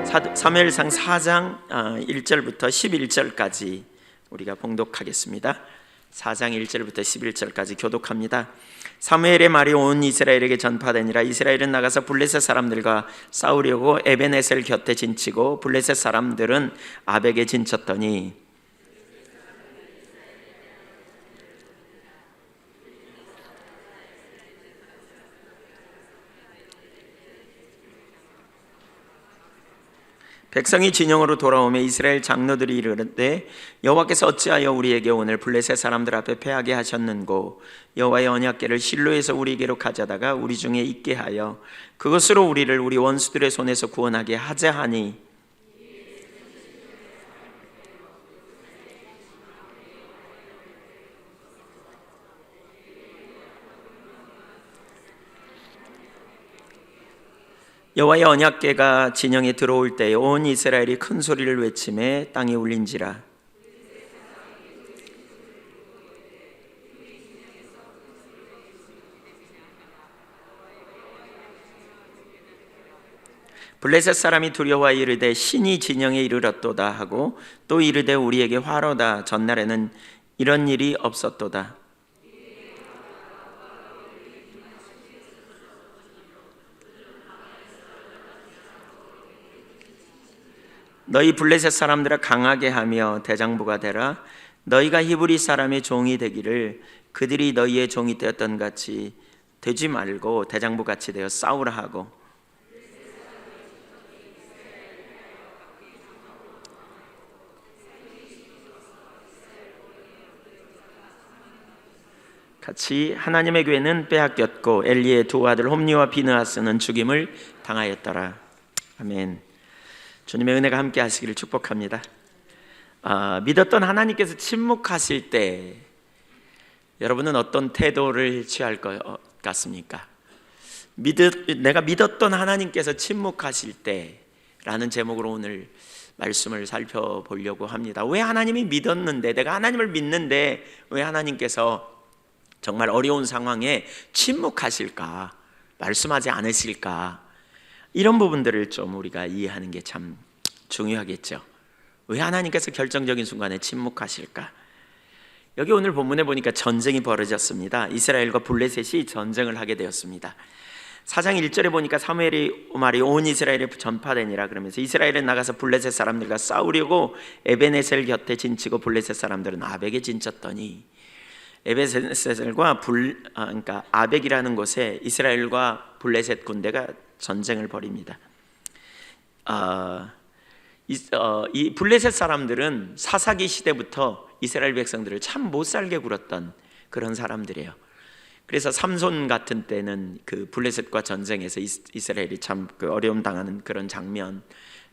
사무엘상 4장 1절부터 11절까지 우리가 봉독하겠습니다. 4장 1절부터 11절까지 교독합니다. 사무엘의 말이 온 이스라엘에게 전파되니라. 이스라엘은 나가서 블레셋 사람들과 싸우려고 에벤에셀 곁에 진치고 블레셋 사람들은 아벡에 진쳤더니 백성이 진영으로 돌아오며 이스라엘 장로들이 이르되 여호와께서 어찌하여 우리에게 오늘 블레셋 사람들 앞에 패하게 하셨는고 여호와의 언약궤를 실로에서 우리에게로 가져다가 우리 중에 있게 하여 그것으로 우리를 우리 원수들의 손에서 구원하게 하자 하니 여호와의 언약궤가 진영에 들어올 때에 온 이스라엘이 큰 소리를 외치매 땅이 울린지라. 블레셋 사람이 두려워 이르되 신이 진영에 이르렀도다 하고 또 이르되 우리에게 화로다. 전날에는 이런 일이 없었도다. 너희 블레셋 사람들아 강하게 하며 대장부가 되라. 너희가 히브리 사람의 종이 되기를 그들이 너희의 종이 되었던 같이 되지 말고 대장부 같이 되어 싸우라 하고 같이 하나님의 교회는 빼앗겼고 엘리의 두 아들 홈니와 비느하스는 죽임을 당하였더라. 아멘. 주님의 은혜가 함께 하시기를 축복합니다. 믿었던 하나님께서 침묵하실 때 여러분은 어떤 태도를 취할 것 같습니까? 내가 믿었던 하나님께서 침묵하실 때라는 제목으로 오늘 말씀을 살펴보려고 합니다. 왜 하나님이 믿었는데, 내가 하나님을 믿는데 왜 하나님께서 정말 어려운 상황에 침묵하실까, 말씀하지 않으실까? 이런 부분들을 좀 우리가 이해하는 게 참 중요하겠죠. 왜 하나님께서 결정적인 순간에 침묵하실까? 여기 오늘 본문에 보니까 전쟁이 벌어졌습니다. 이스라엘과 블레셋이 전쟁을 하게 되었습니다. 4장 1절에 보니까 사무엘의 말이 온 이스라엘에 전파되니라 그러면서 이스라엘은 나가서 블레셋 사람들과 싸우려고 에벤에셀 곁에 진치고 블레셋 사람들은 아벡에 진쳤더니 에벤에셀과 그러니까 아벡이라는 곳에 이스라엘과 블레셋 군대가 전쟁을 벌입니다. 이 블레셋 사람들은 사사기 시대부터 이스라엘 백성들을 참 못살게 굴었던 그런 사람들이에요. 그래서 삼손 같은 때는 그 블레셋과 전쟁에서 이스라엘이 참 그 어려움 당하는 그런 장면,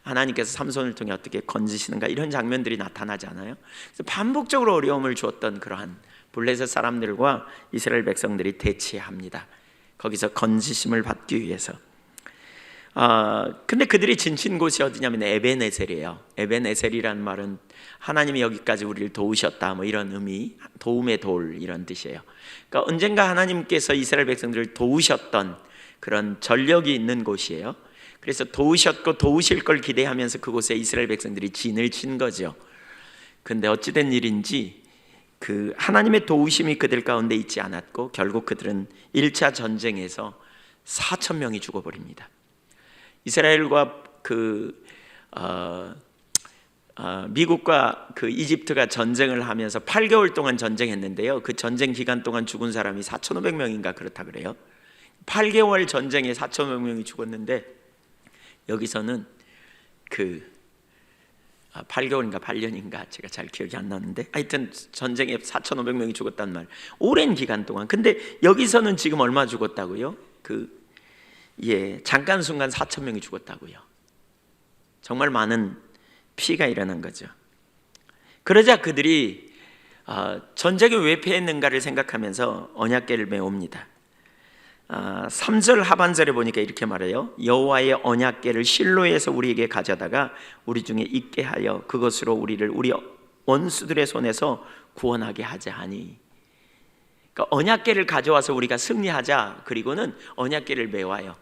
하나님께서 삼손을 통해 어떻게 건지시는가 이런 장면들이 나타나지 않아요? 그래서 반복적으로 어려움을 주었던 그러한 블레셋 사람들과 이스라엘 백성들이 대치합니다. 거기서 건지심을 받기 위해서. 근데 그들이 진친 곳이 어디냐면 에벤에셀이에요. 에벤에셀이라는 말은 하나님이 여기까지 우리를 도우셨다, 뭐 이런 의미, 도움의 돌 이런 뜻이에요. 그러니까 언젠가 하나님께서 이스라엘 백성들을 도우셨던 그런 전력이 있는 곳이에요. 그래서 도우셨고 도우실 걸 기대하면서 그곳에 이스라엘 백성들이 진을 친 거죠. 근데 어찌된 일인지 그 하나님의 도우심이 그들 가운데 있지 않았고 결국 그들은 1차 전쟁에서 4,000명이 죽어버립니다. 이스라엘과 미국과 그 이집트가 전쟁을 하면서 8개월 동안 전쟁했는데요. 그 전쟁 기간 동안 죽은 사람이 4,500명인가 그렇다 그래요. 8개월 전쟁에 4,500명이 죽었는데 여기서는 8개월인가 8년인가 제가 잘 기억이 안 나는데 하여튼 전쟁에 4,500명이 죽었단 말. 오랜 기간 동안. 근데 여기서는 지금 얼마 죽었다고요? 잠깐 순간 4,000명이 죽었다고요. 정말 많은 피가 일어난 거죠. 그러자 그들이 전쟁에 왜 패했는가를 생각하면서 언약궤를 메옵니다. 3절 하반절에 보니까 이렇게 말해요. 여호와의 언약궤를 실로에서 우리에게 가져다가 우리 중에 있게 하여 그것으로 우리를 우리 원수들의 손에서 구원하게 하자 하니. 그러니까 언약궤를 가져와서 우리가 승리하자. 그리고는 언약궤를 메와요.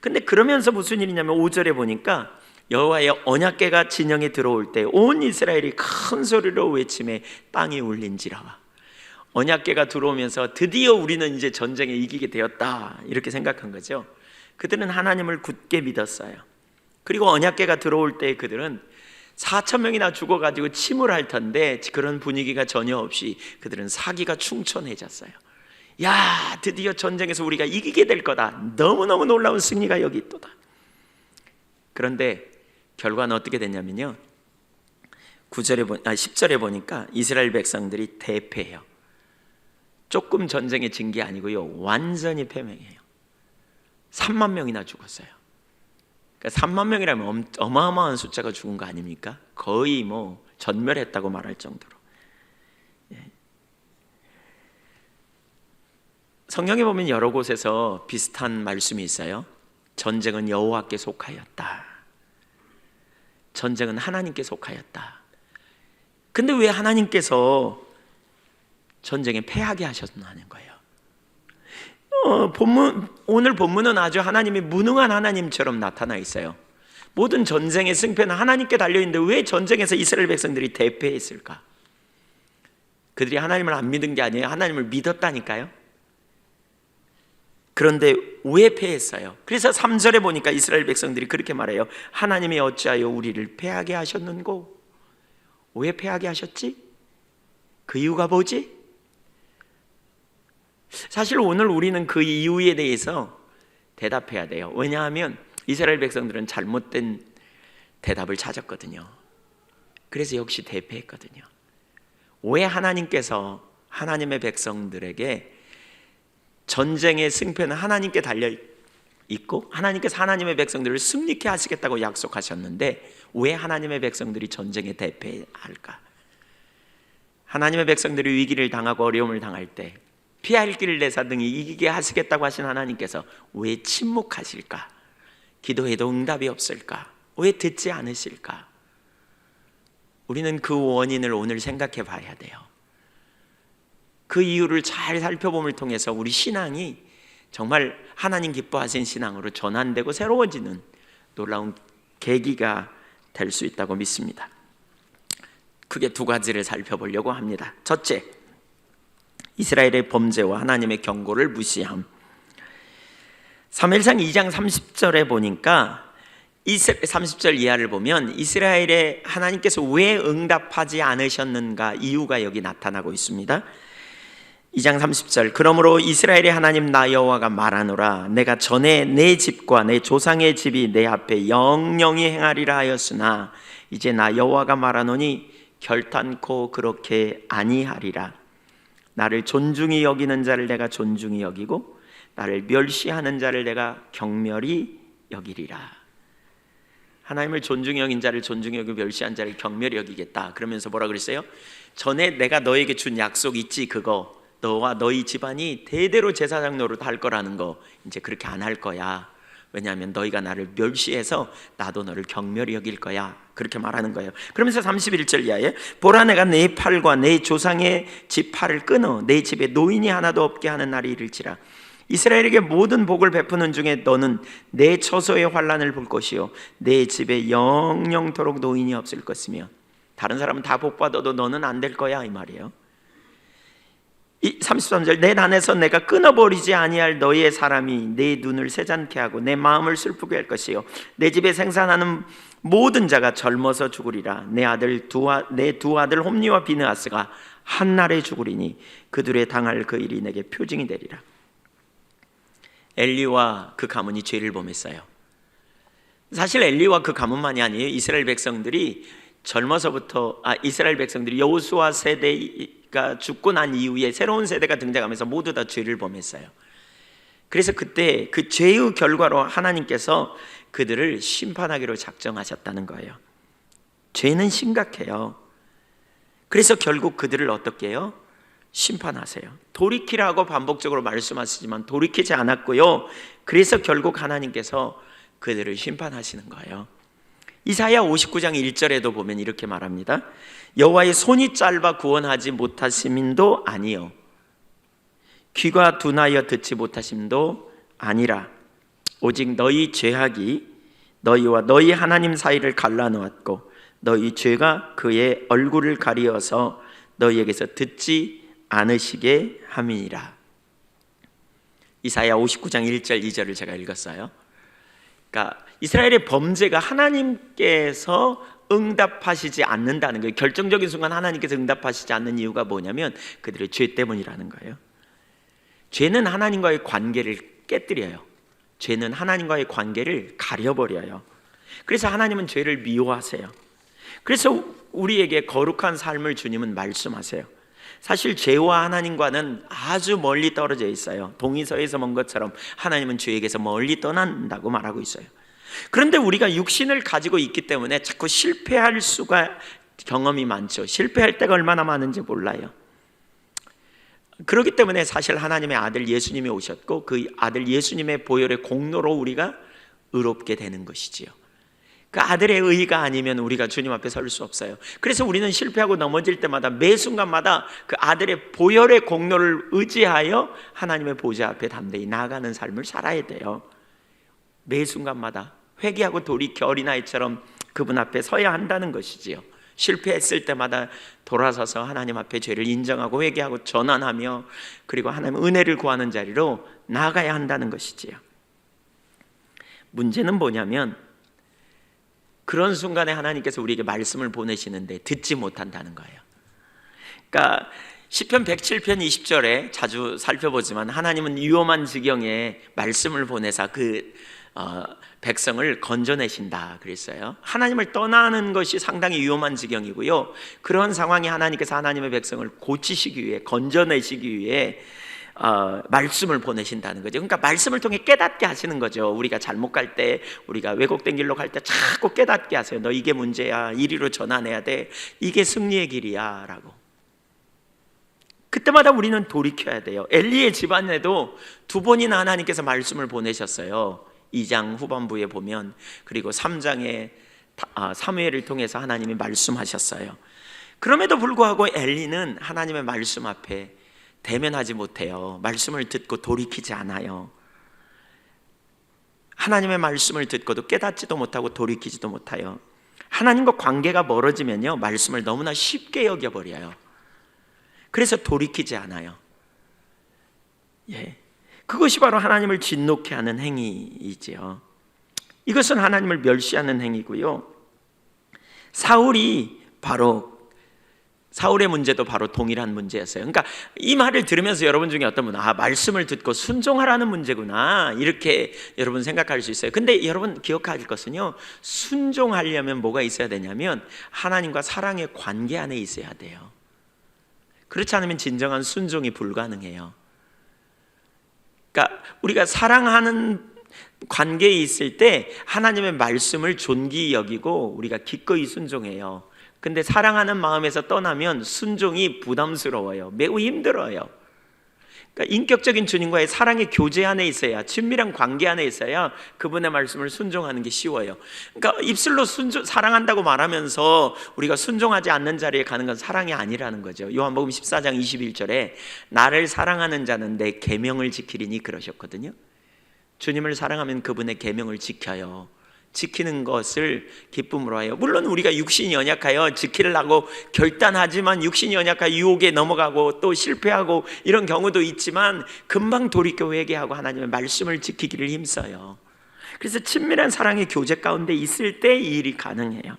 근데 그러면서 무슨 일이냐면 5절에 보니까 여호와의 언약궤가 진영에 들어올 때 온 이스라엘이 큰 소리로 외치매 땅이 울린지라. 언약궤가 들어오면서 드디어 우리는 이제 전쟁에 이기게 되었다, 이렇게 생각한 거죠. 그들은 하나님을 굳게 믿었어요. 그리고 언약궤가 들어올 때 그들은 4,000명이나 죽어가지고 침울할 텐데 그런 분위기가 전혀 없이 그들은 사기가 충천해졌어요. 야, 드디어 전쟁에서 우리가 이기게 될 거다. 너무너무 놀라운 승리가 여기 있도다. 그런데 결과는 어떻게 됐냐면요, 10절에 보니까 이스라엘 백성들이 대패해요. 조금 전쟁에 진 게 아니고요, 완전히 패망해요. 3만 명이나 죽었어요. 그러니까 3만 명이라면 어마어마한 숫자가 죽은 거 아닙니까? 거의 뭐 전멸했다고 말할 정도로. 성경에 보면 여러 곳에서 비슷한 말씀이 있어요. 전쟁은 여호와께 속하였다. 전쟁은 하나님께 속하였다. 근데 왜 하나님께서 전쟁에 패하게 하셨나는 거예요. 오늘 본문은 아주 하나님이 무능한 하나님처럼 나타나 있어요. 모든 전쟁의 승패는 하나님께 달려있는데 왜 전쟁에서 이스라엘 백성들이 대패했을까? 그들이 하나님을 안 믿은 게 아니에요. 하나님을 믿었다니까요. 그런데 왜 패했어요? 그래서 3절에 보니까 이스라엘 백성들이 그렇게 말해요. 하나님이 어찌하여 우리를 패하게 하셨는고? 왜 패하게 하셨지? 그 이유가 뭐지? 사실 오늘 우리는 그 이유에 대해서 대답해야 돼요. 왜냐하면 이스라엘 백성들은 잘못된 대답을 찾았거든요. 그래서 역시 대패했거든요. 왜 하나님께서 하나님의 백성들에게 전쟁의 승패는 하나님께 달려있고 하나님께서 하나님의 백성들을 승리케 하시겠다고 약속하셨는데 왜 하나님의 백성들이 전쟁에 대패할까? 하나님의 백성들이 위기를 당하고 어려움을 당할 때 피할 길을 내사 등이 이기게 하시겠다고 하신 하나님께서 왜 침묵하실까? 기도해도 응답이 없을까? 왜 듣지 않으실까? 우리는 그 원인을 오늘 생각해 봐야 돼요. 그 이유를 잘 살펴봄을 통해서 우리 신앙이 정말 하나님 기뻐하신 신앙으로 전환되고 새로워지는 놀라운 계기가 될 수 있다고 믿습니다. 크게 두 가지를 살펴보려고 합니다. 첫째, 이스라엘의 범죄와 하나님의 경고를 무시함. 사무엘상 2장 30절에 보니까 30절 이하를 보면 이스라엘의 하나님께서 왜 응답하지 않으셨는가 이유가 여기 나타나고 있습니다. 2장 30절, 그러므로 이스라엘의 하나님 나 여호와가 말하노라. 내가 전에 내 집과 내 조상의 집이 내 앞에 영영히 행하리라 하였으나 이제 나 여호와가 말하노니 결탄코 그렇게 아니하리라. 나를 존중히 여기는 자를 내가 존중히 여기고 나를 멸시하는 자를 내가 경멸히 여기리라. 하나님을 존중히 여긴 자를 존중히 여기고 멸시한 자를 경멸히 여기겠다. 그러면서 뭐라 그랬어요? 전에 내가 너에게 준 약속 있지, 그거 너와 너희 집안이 대대로 제사장 노릇 할 거라는 거 이제 그렇게 안 할 거야. 왜냐하면 너희가 나를 멸시해서 나도 너를 경멸히 여길 거야. 그렇게 말하는 거예요. 그러면서 31절 이하에 보라, 내가 내 팔과 내 조상의 집 팔을 끊어 내 집에 노인이 하나도 없게 하는 날이 이를지라. 이스라엘에게 모든 복을 베푸는 중에 너는 내 처소의 환난을 볼 것이요 내 집에 영영토록 노인이 없을 것이며. 다른 사람은 다 복 받아도 너는 안 될 거야, 이 말이에요. 33절, 내 단에서 내가 끊어버리지 아니할 너의 사람이 내 눈을 새잔케 하고 내 마음을 슬프게 할 것이요 내 집에 생산하는 모든 자가 젊어서 죽으리라. 내 두 아들 홈니와 비느하스가 한날에 죽으리니 그들의 당할 그 일이 내게 표징이 되리라. 엘리와 그 가문이 죄를 범했어요. 사실 엘리와 그 가문만이 아니에요. 이스라엘 백성들이 여호수아 세대가 죽고 난 이후에 새로운 세대가 등장하면서 모두 다 죄를 범했어요. 그래서 그때 그 죄의 결과로 하나님께서 그들을 심판하기로 작정하셨다는 거예요. 죄는 심각해요. 그래서 결국 그들을 어떻게 해요? 심판하세요. 돌이키라고 반복적으로 말씀하시지만 돌이키지 않았고요. 그래서 결국 하나님께서 그들을 심판하시는 거예요. 이사야 59장 1절에도 보면 이렇게 말합니다. 여호와의 손이 짧아 구원하지 못하심도 아니요 귀가 둔하여 듣지 못하심도 아니라 오직 너희 죄악이 너희와 너희 하나님 사이를 갈라놓았고 너희 죄가 그의 얼굴을 가리어서 너희에게서 듣지 않으시게 함이니라. 이사야 59장 1절 2절을 제가 읽었어요. 그러니까 이스라엘의 범죄가 하나님께서 응답하시지 않는다는 거예요. 결정적인 순간 하나님께서 응답하시지 않는 이유가 뭐냐면 그들의 죄 때문이라는 거예요. 죄는 하나님과의 관계를 깨뜨려요. 죄는 하나님과의 관계를 가려버려요. 그래서 하나님은 죄를 미워하세요. 그래서 우리에게 거룩한 삶을 주님은 말씀하세요. 사실 죄와 하나님과는 아주 멀리 떨어져 있어요. 동의서에서 본 것처럼 하나님은 죄에게서 멀리 떠난다고 말하고 있어요. 그런데 우리가 육신을 가지고 있기 때문에 자꾸 실패할 수가 경험이 많죠. 실패할 때가 얼마나 많은지 몰라요. 그렇기 때문에 사실 하나님의 아들 예수님이 오셨고 그 아들 예수님의 보혈의 공로로 우리가 의롭게 되는 것이지요. 그 아들의 의가 아니면 우리가 주님 앞에 설 수 없어요. 그래서 우리는 실패하고 넘어질 때마다 매 순간마다 그 아들의 보혈의 공로를 의지하여 하나님의 보좌 앞에 담대히 나아가는 삶을 살아야 돼요. 매 순간마다 회개하고 돌이켜 어린아이처럼 그분 앞에 서야 한다는 것이지요. 실패했을 때마다 돌아서서 하나님 앞에 죄를 인정하고 회개하고 전환하며 그리고 하나님의 은혜를 구하는 자리로 나아가야 한다는 것이지요. 문제는 뭐냐면 그런 순간에 하나님께서 우리에게 말씀을 보내시는데 듣지 못한다는 거예요. 그러니까 시편 107편 20절에 자주 살펴보지만 하나님은 위험한 지경에 말씀을 보내사 그 백성을 건져내신다 그랬어요. 하나님을 떠나는 것이 상당히 위험한 지경이고요. 그런 상황에 하나님께서 하나님의 백성을 고치시기 위해 건져내시기 위해 말씀을 보내신다는 거죠. 그러니까 말씀을 통해 깨닫게 하시는 거죠. 우리가 잘못 갈 때, 우리가 왜곡된 길로 갈 때 자꾸 깨닫게 하세요. 너 이게 문제야. 이리로 전환해야 돼. 이게 승리의 길이야 라고. 그때마다 우리는 돌이켜야 돼요. 엘리의 집안에도 2번이나 하나님께서 말씀을 보내셨어요. 2장 후반부에 보면, 그리고 3장에 사무엘을 통해서 하나님이 말씀하셨어요. 그럼에도 불구하고 엘리는 하나님의 말씀 앞에 대면하지 못해요. 말씀을 듣고 돌이키지 않아요. 하나님의 말씀을 듣고도 깨닫지도 못하고 돌이키지도 못해요. 하나님과 관계가 멀어지면요, 말씀을 너무나 쉽게 여겨버려요. 그래서 돌이키지 않아요. 그것이 바로 하나님을 진노케 하는 행위이지요. 이것은 하나님을 멸시하는 행위고요. 사울의 문제도 바로 동일한 문제였어요. 그러니까 이 말을 들으면서 여러분 중에 어떤 분은 말씀을 듣고 순종하라는 문제구나 이렇게 여러분 생각할 수 있어요. 근데 여러분 기억할 것은요, 순종하려면 뭐가 있어야 되냐면 하나님과 사랑의 관계 안에 있어야 돼요. 그렇지 않으면 진정한 순종이 불가능해요. 그러니까 우리가 사랑하는 관계에 있을 때 하나님의 말씀을 존귀히 여기고 우리가 기꺼이 순종해요. 근데 사랑하는 마음에서 떠나면 순종이 부담스러워요. 매우 힘들어요. 그러니까 인격적인 주님과의 사랑의 교제 안에 있어야, 친밀한 관계 안에 있어야 그분의 말씀을 순종하는 게 쉬워요. 그러니까 입술로 사랑한다고 말하면서 우리가 순종하지 않는 자리에 가는 건 사랑이 아니라는 거죠. 요한복음 14장 21절에 나를 사랑하는 자는 내 계명을 지키리니 그러셨거든요. 주님을 사랑하면 그분의 계명을 지켜요. 지키는 것을 기쁨으로 하여, 물론 우리가 육신이 연약하여 지키려고 결단하지만 육신이 연약하여 유혹에 넘어가고 또 실패하고 이런 경우도 있지만 금방 돌이켜 회개하고 하나님의 말씀을 지키기를 힘써요. 그래서 친밀한 사랑의 교제 가운데 있을 때 이 일이 가능해요.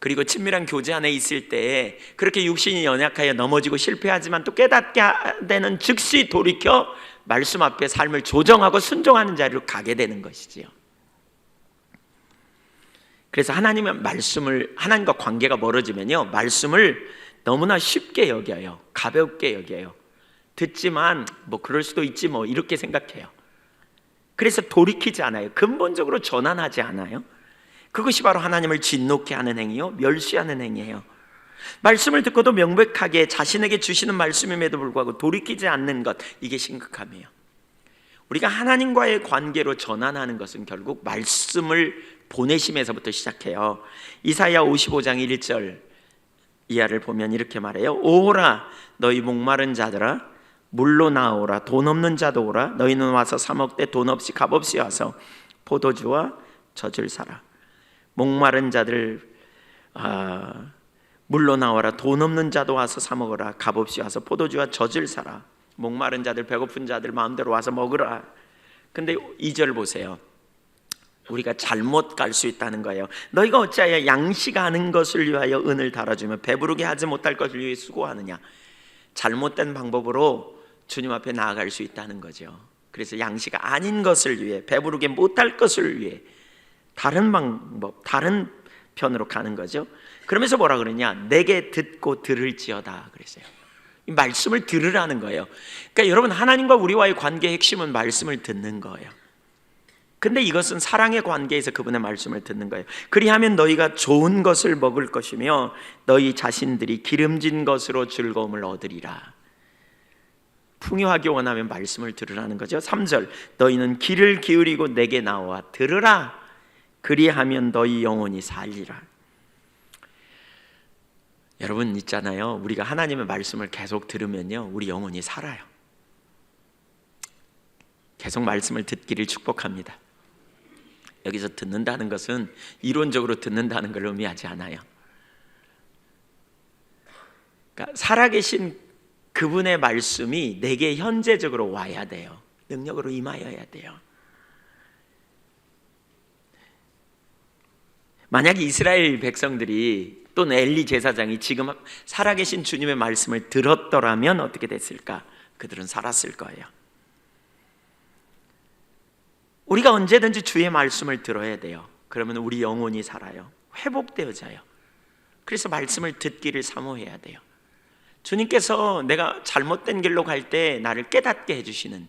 그리고 친밀한 교제 안에 있을 때 그렇게 육신이 연약하여 넘어지고 실패하지만 또 깨닫게 되는 즉시 돌이켜 말씀 앞에 삶을 조정하고 순종하는 자리로 가게 되는 것이지요. 그래서 하나님과 관계가 멀어지면요, 말씀을 너무나 쉽게 여겨요. 가볍게 여겨요. 듣지만 그럴 수도 있지 이렇게 생각해요. 그래서 돌이키지 않아요. 근본적으로 전환하지 않아요. 그것이 바로 하나님을 진노케 하는 행위요, 멸시하는 행위예요. 말씀을 듣고도 명백하게 자신에게 주시는 말씀임에도 불구하고 돌이키지 않는 것, 이게 심각함이에요. 우리가 하나님과의 관계로 전환하는 것은 결국 말씀을 보내심에서부터 시작해요. 이사야 55장 1절 이하를 보면 이렇게 말해요. 오라 너희 목마른 자들아, 물로 나오라. 돈 없는 자도 오라. 너희는 와서 사 먹되 돈 없이 값없이 와서 포도주와 젖을 사라. 목마른 자들 물로 나와라. 돈 없는 자도 와서 사 먹어라. 값없이 와서 포도주와 젖을 사라. 목마른 자들, 배고픈 자들 마음대로 와서 먹으라. 근데 2절 보세요. 우리가 잘못 갈 수 있다는 거예요. 너희가 어찌하여 양식하는 것을 위하여 은을 달아주며 배부르게 하지 못할 것을 위해 수고하느냐. 잘못된 방법으로 주님 앞에 나아갈 수 있다는 거죠. 그래서 양식 아닌 것을 위해, 배부르게 못할 것을 위해 다른 방법, 다른 편으로 가는 거죠. 그러면서 뭐라 그러냐, 내게 듣고 들을지어다 그랬어요. 이 말씀을 들으라는 거예요. 그러니까 여러분, 하나님과 우리와의 관계의 핵심은 말씀을 듣는 거예요. 근데 이것은 사랑의 관계에서 그분의 말씀을 듣는 거예요. 그리하면 너희가 좋은 것을 먹을 것이며 너희 자신들이 기름진 것으로 즐거움을 얻으리라. 풍요하게 원하면 말씀을 들으라는 거죠. 3절, 너희는 귀를 기울이고 내게 나와 들으라. 그리하면 너희 영혼이 살리라. 여러분 있잖아요, 우리가 하나님의 말씀을 계속 들으면요, 우리 영혼이 살아요. 계속 말씀을 듣기를 축복합니다. 여기서 듣는다는 것은 이론적으로 듣는다는 걸 의미하지 않아요. 그러니까 살아계신 그분의 말씀이 내게 현재적으로 와야 돼요. 능력으로 임하여야 돼요. 만약 이스라엘 백성들이 또는 엘리 제사장이 지금 살아계신 주님의 말씀을 들었더라면 어떻게 됐을까? 그들은 살았을 거예요. 우리가 언제든지 주의 말씀을 들어야 돼요. 그러면 우리 영혼이 살아요. 회복되어져요. 그래서 말씀을 듣기를 사모해야 돼요. 주님께서 내가 잘못된 길로 갈 때 나를 깨닫게 해주시는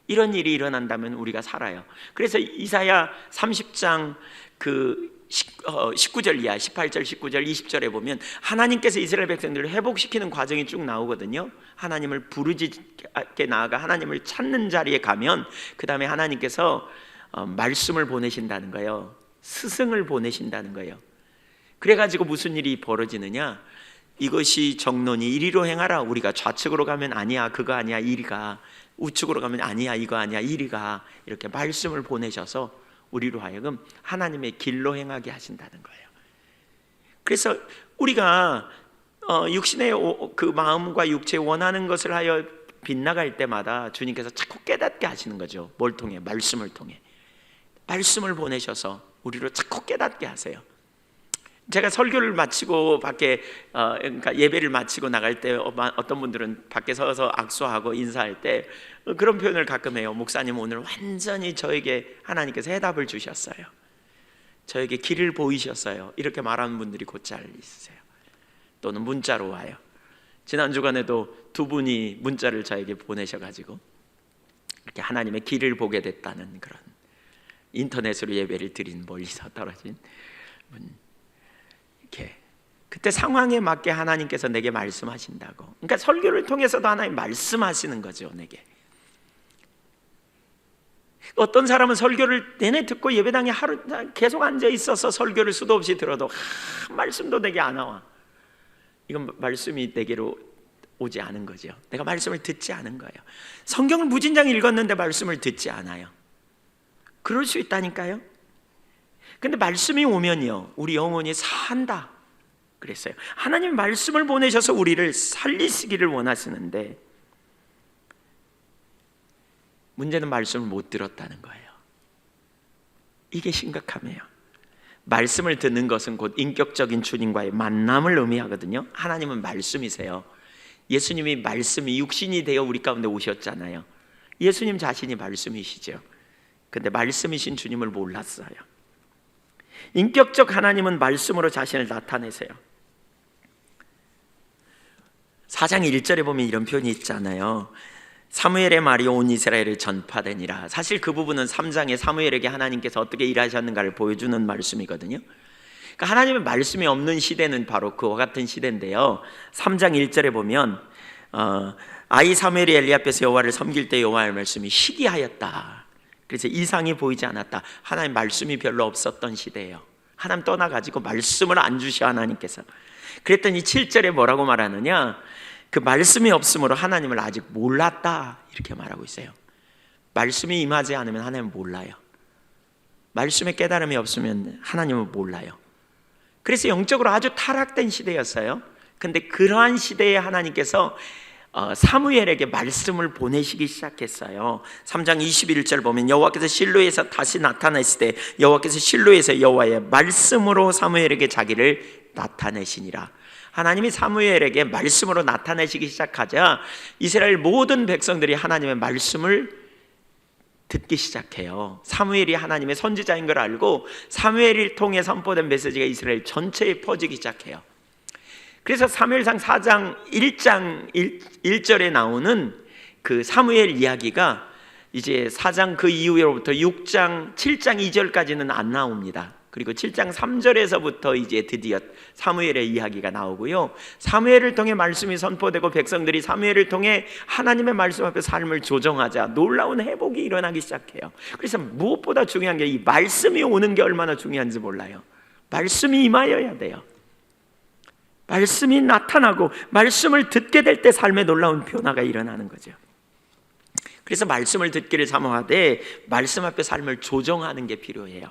이런 일이 일어난다면 우리가 살아요. 그래서 이사야 30장 19절 이하, 18절, 19절, 20절에 보면 하나님께서 이스라엘 백성들을 회복시키는 과정이 쭉 나오거든요. 하나님을 부르짖게 나아가 하나님을 찾는 자리에 가면 그 다음에 하나님께서 말씀을 보내신다는 거예요. 스승을 보내신다는 거예요. 그래가지고 무슨 일이 벌어지느냐, 이것이 정론이 이리로 행하라. 우리가 좌측으로 가면 아니야, 그거 아니야, 이리가. 우측으로 가면 아니야, 이거 아니야, 이리가. 이렇게 말씀을 보내셔서 우리로 하여금 하나님의 길로 행하게 하신다는 거예요. 그래서 우리가 육신의 그 마음과 육체의 원하는 것을 하여 빗나갈 때마다 주님께서 자꾸 깨닫게 하시는 거죠. 뭘 통해? 말씀을 통해. 말씀을 보내셔서 우리로 자꾸 깨닫게 하세요. 제가 설교를 마치고 밖에 그러니까 예배를 마치고 나갈 때 어떤 분들은 밖에 서서 악수하고 인사할 때 그런 표현을 가끔 해요. 목사님, 오늘 완전히 저에게 하나님께서 해답을 주셨어요. 저에게 길을 보이셨어요. 이렇게 말하는 분들이 곧잘 있으세요. 또는 문자로 와요. 지난 주간에도 두 분이 문자를 저에게 보내셔가지고 이렇게 하나님의 길을 보게 됐다는 그런, 인터넷으로 예배를 드린 멀리서 떨어진 분. 이렇게 그때 상황에 맞게 하나님께서 내게 말씀하신다고. 그러니까 설교를 통해서도 하나님 말씀하시는 거죠, 내게. 어떤 사람은 설교를 내내 듣고 예배당에 하루 계속 앉아 있어서 설교를 수도 없이 들어도 말씀도 내게 안 나와. 이건 말씀이 내게로 오지 않은 거죠. 내가 말씀을 듣지 않은 거예요. 성경을 무진장 읽었는데 말씀을 듣지 않아요. 그럴 수 있다니까요. 근데 말씀이 오면요, 우리 영혼이 산다 그랬어요. 하나님 말씀을 보내셔서 우리를 살리시기를 원하시는데 문제는 말씀을 못 들었다는 거예요. 이게 심각하네요. 말씀을 듣는 것은 곧 인격적인 주님과의 만남을 의미하거든요. 하나님은 말씀이세요. 예수님이 말씀이 육신이 되어 우리 가운데 오셨잖아요. 예수님 자신이 말씀이시죠. 근데 말씀이신 주님을 몰랐어요. 인격적 하나님은 말씀으로 자신을 나타내세요. 4장 1절에 보면 이런 표현이 있잖아요. 사무엘의 말이 온 이스라엘에 전파되니라. 사실 그 부분은 3장에 사무엘에게 하나님께서 어떻게 일하셨는가를 보여주는 말씀이거든요. 그러니까 하나님의 말씀이 없는 시대는 바로 그와 같은 시대인데요. 3장 1절에 보면 아이 사무엘이 엘리 앞에서 여호와를 섬길 때 여호와의 말씀이 희귀하였다. 그래서 이상이 보이지 않았다. 하나님 말씀이 별로 없었던 시대예요. 하나님 떠나가지고 말씀을 안 주셔 하나님께서. 그랬더니 7절에 뭐라고 말하느냐, 그 말씀이 없으므로 하나님을 아직 몰랐다 이렇게 말하고 있어요. 말씀이 임하지 않으면 하나님을 몰라요. 말씀의 깨달음이 없으면 하나님을 몰라요. 그래서 영적으로 아주 타락된 시대였어요. 근데 그러한 시대에 하나님께서 사무엘에게 말씀을 보내시기 시작했어요. 3장 21절 보면 여호와께서 실로에서 다시 나타났을 때 여호와께서 실로에서 여호와의 말씀으로 사무엘에게 자기를 나타내시니라. 하나님이 사무엘에게 말씀으로 나타내시기 시작하자 이스라엘 모든 백성들이 하나님의 말씀을 듣기 시작해요. 사무엘이 하나님의 선지자인 걸 알고 사무엘을 통해 선포된 메시지가 이스라엘 전체에 퍼지기 시작해요. 그래서 사무엘상 4장 1장 1절에 나오는 그 사무엘 이야기가 이제 4장 그 이후로부터 6장 7장 2절까지는 안 나옵니다. 그리고 7장 3절에서부터 이제 드디어 사무엘의 이야기가 나오고요. 사무엘을 통해 말씀이 선포되고 백성들이 사무엘을 통해 하나님의 말씀 앞에 삶을 조정하자 놀라운 회복이 일어나기 시작해요. 그래서 무엇보다 중요한 게 이 말씀이 오는 게 얼마나 중요한지 몰라요. 말씀이 임하여야 돼요. 말씀이 나타나고 말씀을 듣게 될 때 삶에 놀라운 변화가 일어나는 거죠. 그래서 말씀을 듣기를 사모하되 말씀 앞에 삶을 조정하는 게 필요해요.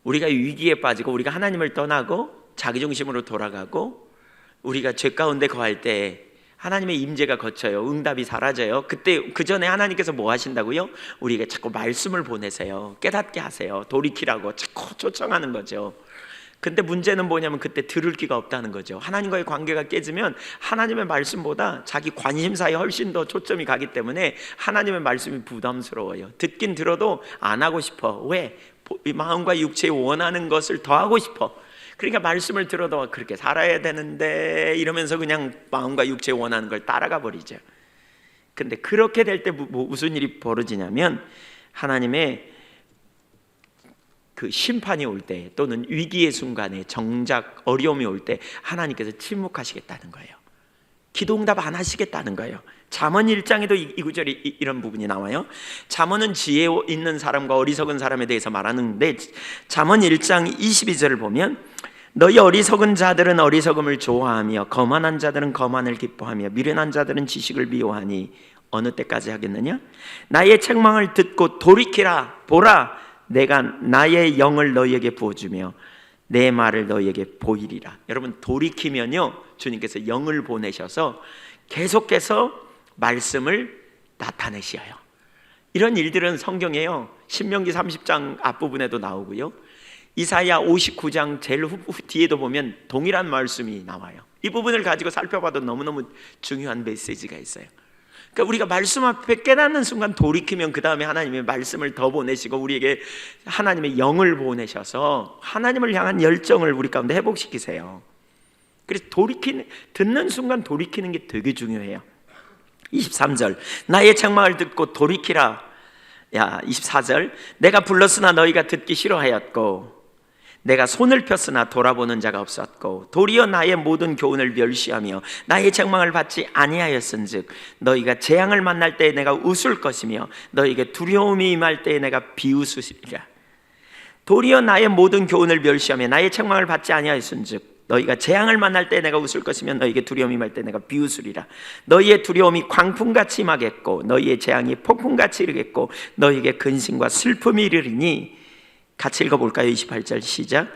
우리가 위기에 빠지고 우리가 하나님을 떠나고 자기중심으로 돌아가고 우리가 죄 가운데 거할 때 하나님의 임재가 거쳐요. 응답이 사라져요. 그때 그 전에 하나님께서 뭐 하신다고요? 우리에게 자꾸 말씀을 보내세요. 깨닫게 하세요. 돌이키라고 자꾸 초청하는 거죠. 근데 문제는 뭐냐면 그때 들을 기가 없다는 거죠. 하나님과의 관계가 깨지면 하나님의 말씀보다 자기 관심사에 훨씬 더 초점이 가기 때문에 하나님의 말씀이 부담스러워요. 듣긴 들어도 안 하고 싶어. 왜? 마음과 육체에 원하는 것을 더 하고 싶어. 그러니까 말씀을 들어도 그렇게 살아야 되는데 이러면서 그냥 마음과 육체에 원하는 걸 따라가 버리죠. 근데 그렇게 될 때 무슨 일이 벌어지냐면 하나님의 그 심판이 올 때 또는 위기의 순간에 정작 어려움이 올 때 하나님께서 침묵하시겠다는 거예요. 기도응답 안 하시겠다는 거예요. 잠언 1장에도 이 구절이 이런 부분이 나와요. 잠언은 지혜 있는 사람과 어리석은 사람에 대해서 말하는데 잠언 1장 22절을 보면 너희 어리석은 자들은 어리석음을 좋아하며 거만한 자들은 거만을 기뻐하며 미련한 자들은 지식을 미워하니 어느 때까지 하겠느냐? 나의 책망을 듣고 돌이키라. 보라, 내가 나의 영을 너희에게 부어주며 내 말을 너희에게 보이리라. 여러분, 돌이키면요 주님께서 영을 보내셔서 계속해서 말씀을 나타내셔요. 이런 일들은 성경에요 신명기 30장 앞부분에도 나오고요 이사야 59장 제일 뒤에도 보면 동일한 말씀이 나와요. 이 부분을 가지고 살펴봐도 너무너무 중요한 메시지가 있어요. 그러니까 우리가 말씀 앞에 깨닫는 순간 돌이키면 그 다음에 하나님의 말씀을 더 보내시고 우리에게 하나님의 영을 보내셔서 하나님을 향한 열정을 우리 가운데 회복시키세요. 그래서 듣는 순간 돌이키는 게 되게 중요해요. 23절 나의 책망을 듣고 돌이키라. 24절 내가 불렀으나 너희가 듣기 싫어하였고 내가 손을 폈으나 돌아보는 자가 없었고 도리어 나의 모든 교훈을 멸시하며 나의 책망을 받지 아니하였은즉 너희가 재앙을 만날 때에 내가 웃을 것이며 너희에게 두려움이 임할 때에 내가 비웃으리라. 도리어 나의 모든 교훈을 멸시하며 나의 책망을 받지 아니하였은즉 너희가 재앙을 만날 때 내가 웃을 것이며 너희에게 두려움이 임할 때 내가 비웃으리라. 너희의 두려움이 광풍같이 임하겠고 너희의 재앙이 폭풍같이 이르겠고 너희에게 근심과 슬픔이 이르리니. 같이 읽어볼까요? 28절 시작.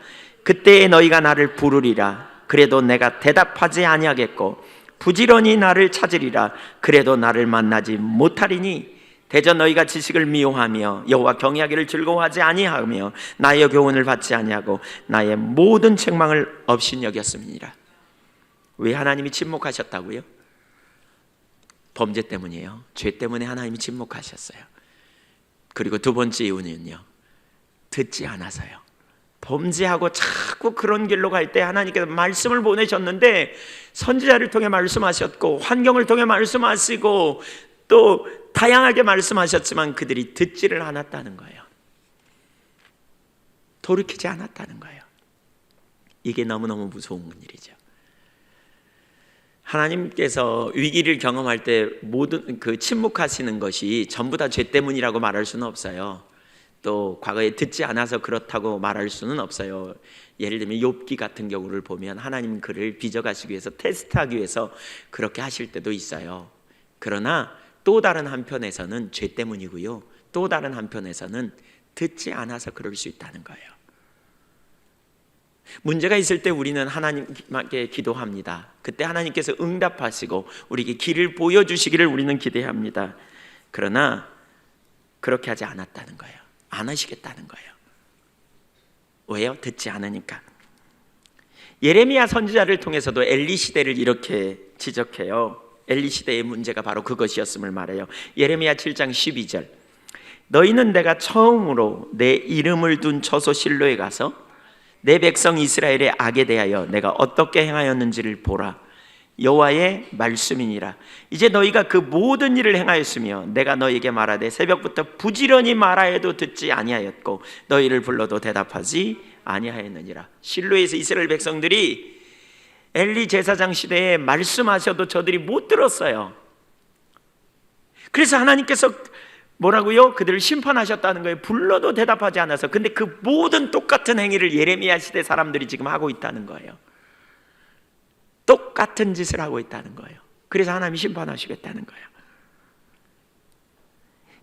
그때에 너희가 나를 부르리라. 그래도 내가 대답하지 아니하겠고 부지런히 나를 찾으리라. 그래도 나를 만나지 못하리니. 대저 너희가 지식을 미워하며 여호와 경외하기를 즐거워하지 아니하며 나의 교훈을 받지 아니하고 나의 모든 책망을 업신여겼음이니라. 왜 하나님이 침묵하셨다고요? 범죄 때문이에요. 죄 때문에 하나님이 침묵하셨어요. 그리고 두 번째 이유는요, 듣지 않아서요. 범죄하고 자꾸 그런 길로 갈 때 하나님께서 말씀을 보내셨는데 선지자를 통해 말씀하셨고 환경을 통해 말씀하시고 또 다양하게 말씀하셨지만 그들이 듣지를 않았다는 거예요. 돌이키지 않았다는 거예요. 이게 너무너무 무서운 일이죠. 하나님께서 위기를 경험할 때 모든 그 침묵하시는 것이 전부 다 죄 때문이라고 말할 수는 없어요. 또 과거에 듣지 않아서 그렇다고 말할 수는 없어요. 예를 들면 욥기 같은 경우를 보면 하나님 그를 빚어가시기 위해서 테스트하기 위해서 그렇게 하실 때도 있어요. 그러나 또 다른 한편에서는 죄 때문이고요, 또 다른 한편에서는 듣지 않아서 그럴 수 있다는 거예요. 문제가 있을 때 우리는 하나님께 기도합니다. 그때 하나님께서 응답하시고 우리에게 길을 보여주시기를 우리는 기대합니다. 그러나 그렇게 하지 않았다는 거예요. 안 하시겠다는 거예요. 왜요? 듣지 않으니까. 예레미야 선지자를 통해서도 엘리 시대를 이렇게 지적해요. 엘리 시대의 문제가 바로 그것이었음을 말해요. 예레미야 7장 12절, 너희는 내가 처음으로 내 이름을 둔 처소 실로에 가서 내 백성 이스라엘의 악에 대하여 내가 어떻게 행하였는지를 보라. 여호와의 말씀이니라. 이제 너희가 그 모든 일을 행하였으며 내가 너희에게 말하되 새벽부터 부지런히 말하여도 듣지 아니하였고 너희를 불러도 대답하지 아니하였느니라. 실로에서 이스라엘 백성들이 엘리 제사장 시대에 말씀하셔도 저들이 못 들었어요. 그래서 하나님께서 뭐라고요? 그들을 심판하셨다는 거예요. 불러도 대답하지 않아서. 근데 그 모든 똑같은 행위를 예레미야 시대 사람들이 지금 하고 있다는 거예요. 똑같은 짓을 하고 있다는 거예요. 그래서 하나님이 심판하시겠다는 거예요.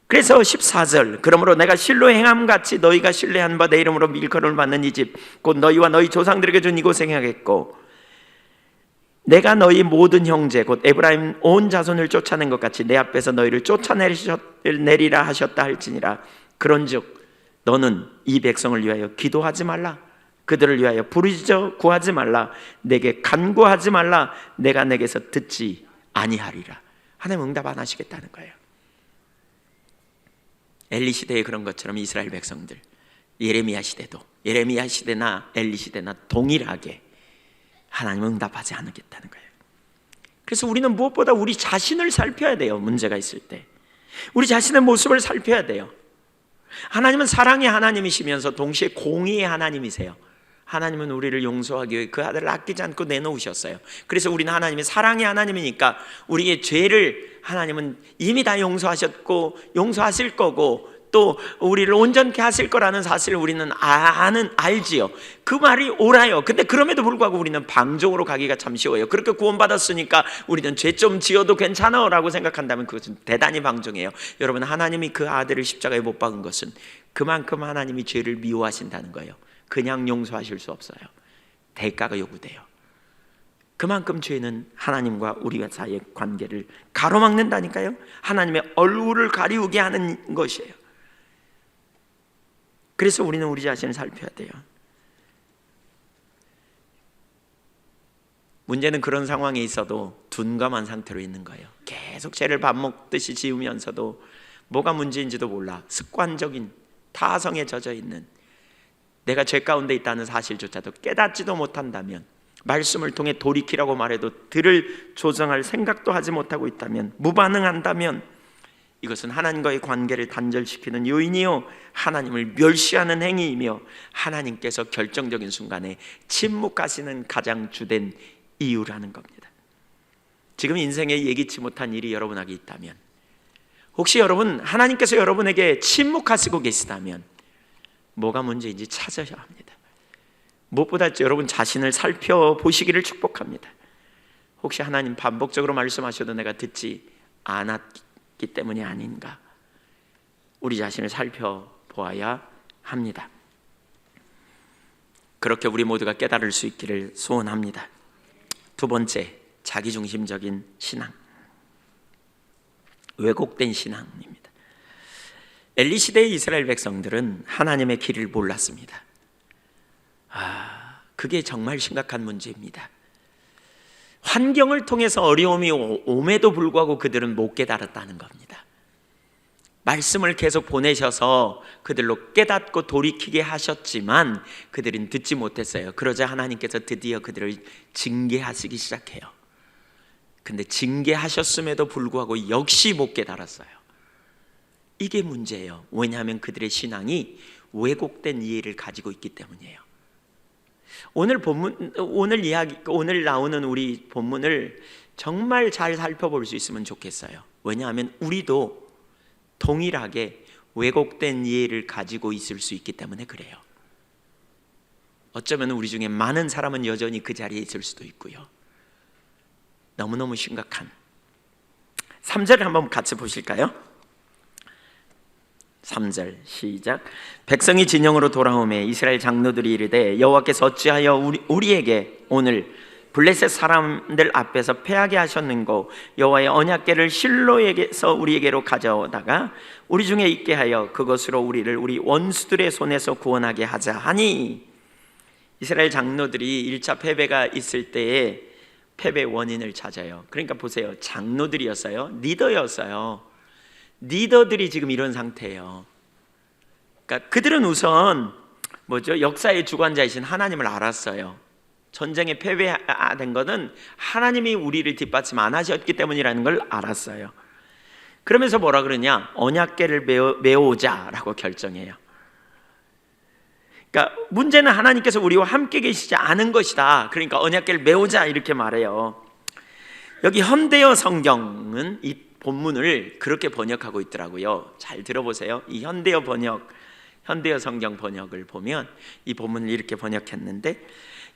그래서 14절, 그러므로 내가 실로 행함같이 너희가 신뢰한 바 내 이름으로 밀거를 받는 이 집 곧 너희와 너희 조상들에게 준 이곳에 행하겠고 내가 너희 모든 형제 곧 에브라임 온 자손을 쫓아낸 것 같이 내 앞에서 너희를 쫓아내리라 하셨다 할지니라. 그런즉 너는 이 백성을 위하여 기도하지 말라. 그들을 위하여 부르짖어 구하지 말라. 내게 간구하지 말라. 내가 내게서 듣지 아니하리라. 하나님 응답 안 하시겠다는 거예요. 엘리 시대에 그런 것처럼 이스라엘 백성들, 예레미야 시대도, 예레미야 시대나 엘리 시대나 동일하게 하나님 응답하지 않겠다는 거예요. 그래서 우리는 무엇보다 우리 자신을 살펴야 돼요. 문제가 있을 때 우리 자신의 모습을 살펴야 돼요. 하나님은 사랑의 하나님이시면서 동시에 공의의 하나님이세요. 하나님은 우리를 용서하기 위해 그 아들을 아끼지 않고 내놓으셨어요. 그래서 우리는 하나님의 사랑의 하나님이니까 우리의 죄를 하나님은 이미 다 용서하셨고 용서하실 거고 또 우리를 온전케 하실 거라는 사실을 우리는 알지요. 그 말이 옳아요. 근데 그럼에도 불구하고 우리는 방종으로 가기가 참 쉬워요. 그렇게 구원받았으니까 우리는 죄 좀 지어도 괜찮아 라고 생각한다면 그것은 대단히 방종이에요. 여러분, 하나님이 그 아들을 십자가에 못 박은 것은 그만큼 하나님이 죄를 미워하신다는 거예요. 그냥 용서하실 수 없어요. 대가가 요구돼요. 그만큼 죄는 하나님과 우리와 사이의 관계를 가로막는다니까요. 하나님의 얼굴을 가리우게 하는 것이에요. 그래서 우리는 우리 자신을 살펴야 돼요. 문제는 그런 상황에 있어도 둔감한 상태로 있는 거예요. 계속 죄를 밥 먹듯이 지으면서도 뭐가 문제인지도 몰라. 습관적인 타성에 젖어 있는, 내가 죄 가운데 있다는 사실조차도 깨닫지도 못한다면, 말씀을 통해 돌이키라고 말해도 들을 조정할 생각도 하지 못하고 있다면, 무반응한다면 이것은 하나님과의 관계를 단절시키는 요인이요 하나님을 멸시하는 행위이며 하나님께서 결정적인 순간에 침묵하시는 가장 주된 이유라는 겁니다. 지금 인생에 예기치 못한 일이 여러분에게 있다면, 혹시 여러분 하나님께서 여러분에게 침묵하시고 계시다면 뭐가 문제인지 찾아야 합니다. 무엇보다 여러분 자신을 살펴보시기를 축복합니다. 혹시 하나님 반복적으로 말씀하셔도 내가 듣지 않았기 때문이 아닌가, 우리 자신을 살펴보아야 합니다. 그렇게 우리 모두가 깨달을 수 있기를 소원합니다. 두 번째, 자기중심적인 신앙, 왜곡된 신앙입니다. 엘리 시대의 이스라엘 백성들은 하나님의 길을 몰랐습니다. 그게 정말 심각한 문제입니다. 환경을 통해서 어려움이 옴에도 불구하고 그들은 못 깨달았다는 겁니다. 말씀을 계속 보내셔서 그들로 깨닫고 돌이키게 하셨지만 그들은 듣지 못했어요. 그러자 하나님께서 드디어 그들을 징계하시기 시작해요. 근데 징계하셨음에도 불구하고 역시 못 깨달았어요. 이게 문제예요. 왜냐하면 그들의 신앙이 왜곡된 이해를 가지고 있기 때문이에요. 오늘 나오는 우리 본문을 정말 잘 살펴볼 수 있으면 좋겠어요. 왜냐하면 우리도 동일하게 왜곡된 이해를 가지고 있을 수 있기 때문에 그래요. 어쩌면 우리 중에 많은 사람은 여전히 그 자리에 있을 수도 있고요. 너무너무 심각한 3절을 한번 같이 보실까요? 3절 시작. 백성이 진영으로 돌아오매 이스라엘 장로들이 이르되 여호와께서 어찌하여 우리에게 오늘 블레셋 사람들 앞에서 패하게 하셨는고 여호와의 언약궤를 실로에게서 우리에게로 가져다가 우리 중에 있게 하여 그것으로 우리를 우리 원수들의 손에서 구원하게 하자 하니. 이스라엘 장로들이 1차 패배가 있을 때에 패배 원인을 찾아요. 그러니까 보세요, 장로들이었어요? 리더였어요. 리더들이 지금 이런 상태예요. 그러니까 그들은 우선 역사의 주관자이신 하나님을 알았어요. 전쟁에 패배된 것은 하나님이 우리를 뒷받침 안 하셨기 때문이라는 걸 알았어요. 그러면서 뭐라 그러냐? 언약궤를 메워오자라고 결정해요. 그러니까 문제는 하나님께서 우리와 함께 계시지 않은 것이다. 그러니까 언약궤를 메우자 이렇게 말해요. 여기 현대어 성경은 이 본문을 그렇게 번역하고 있더라고요. 잘 들어보세요. 이 현대어 성경 번역을 보면 이 본문을 이렇게 번역했는데,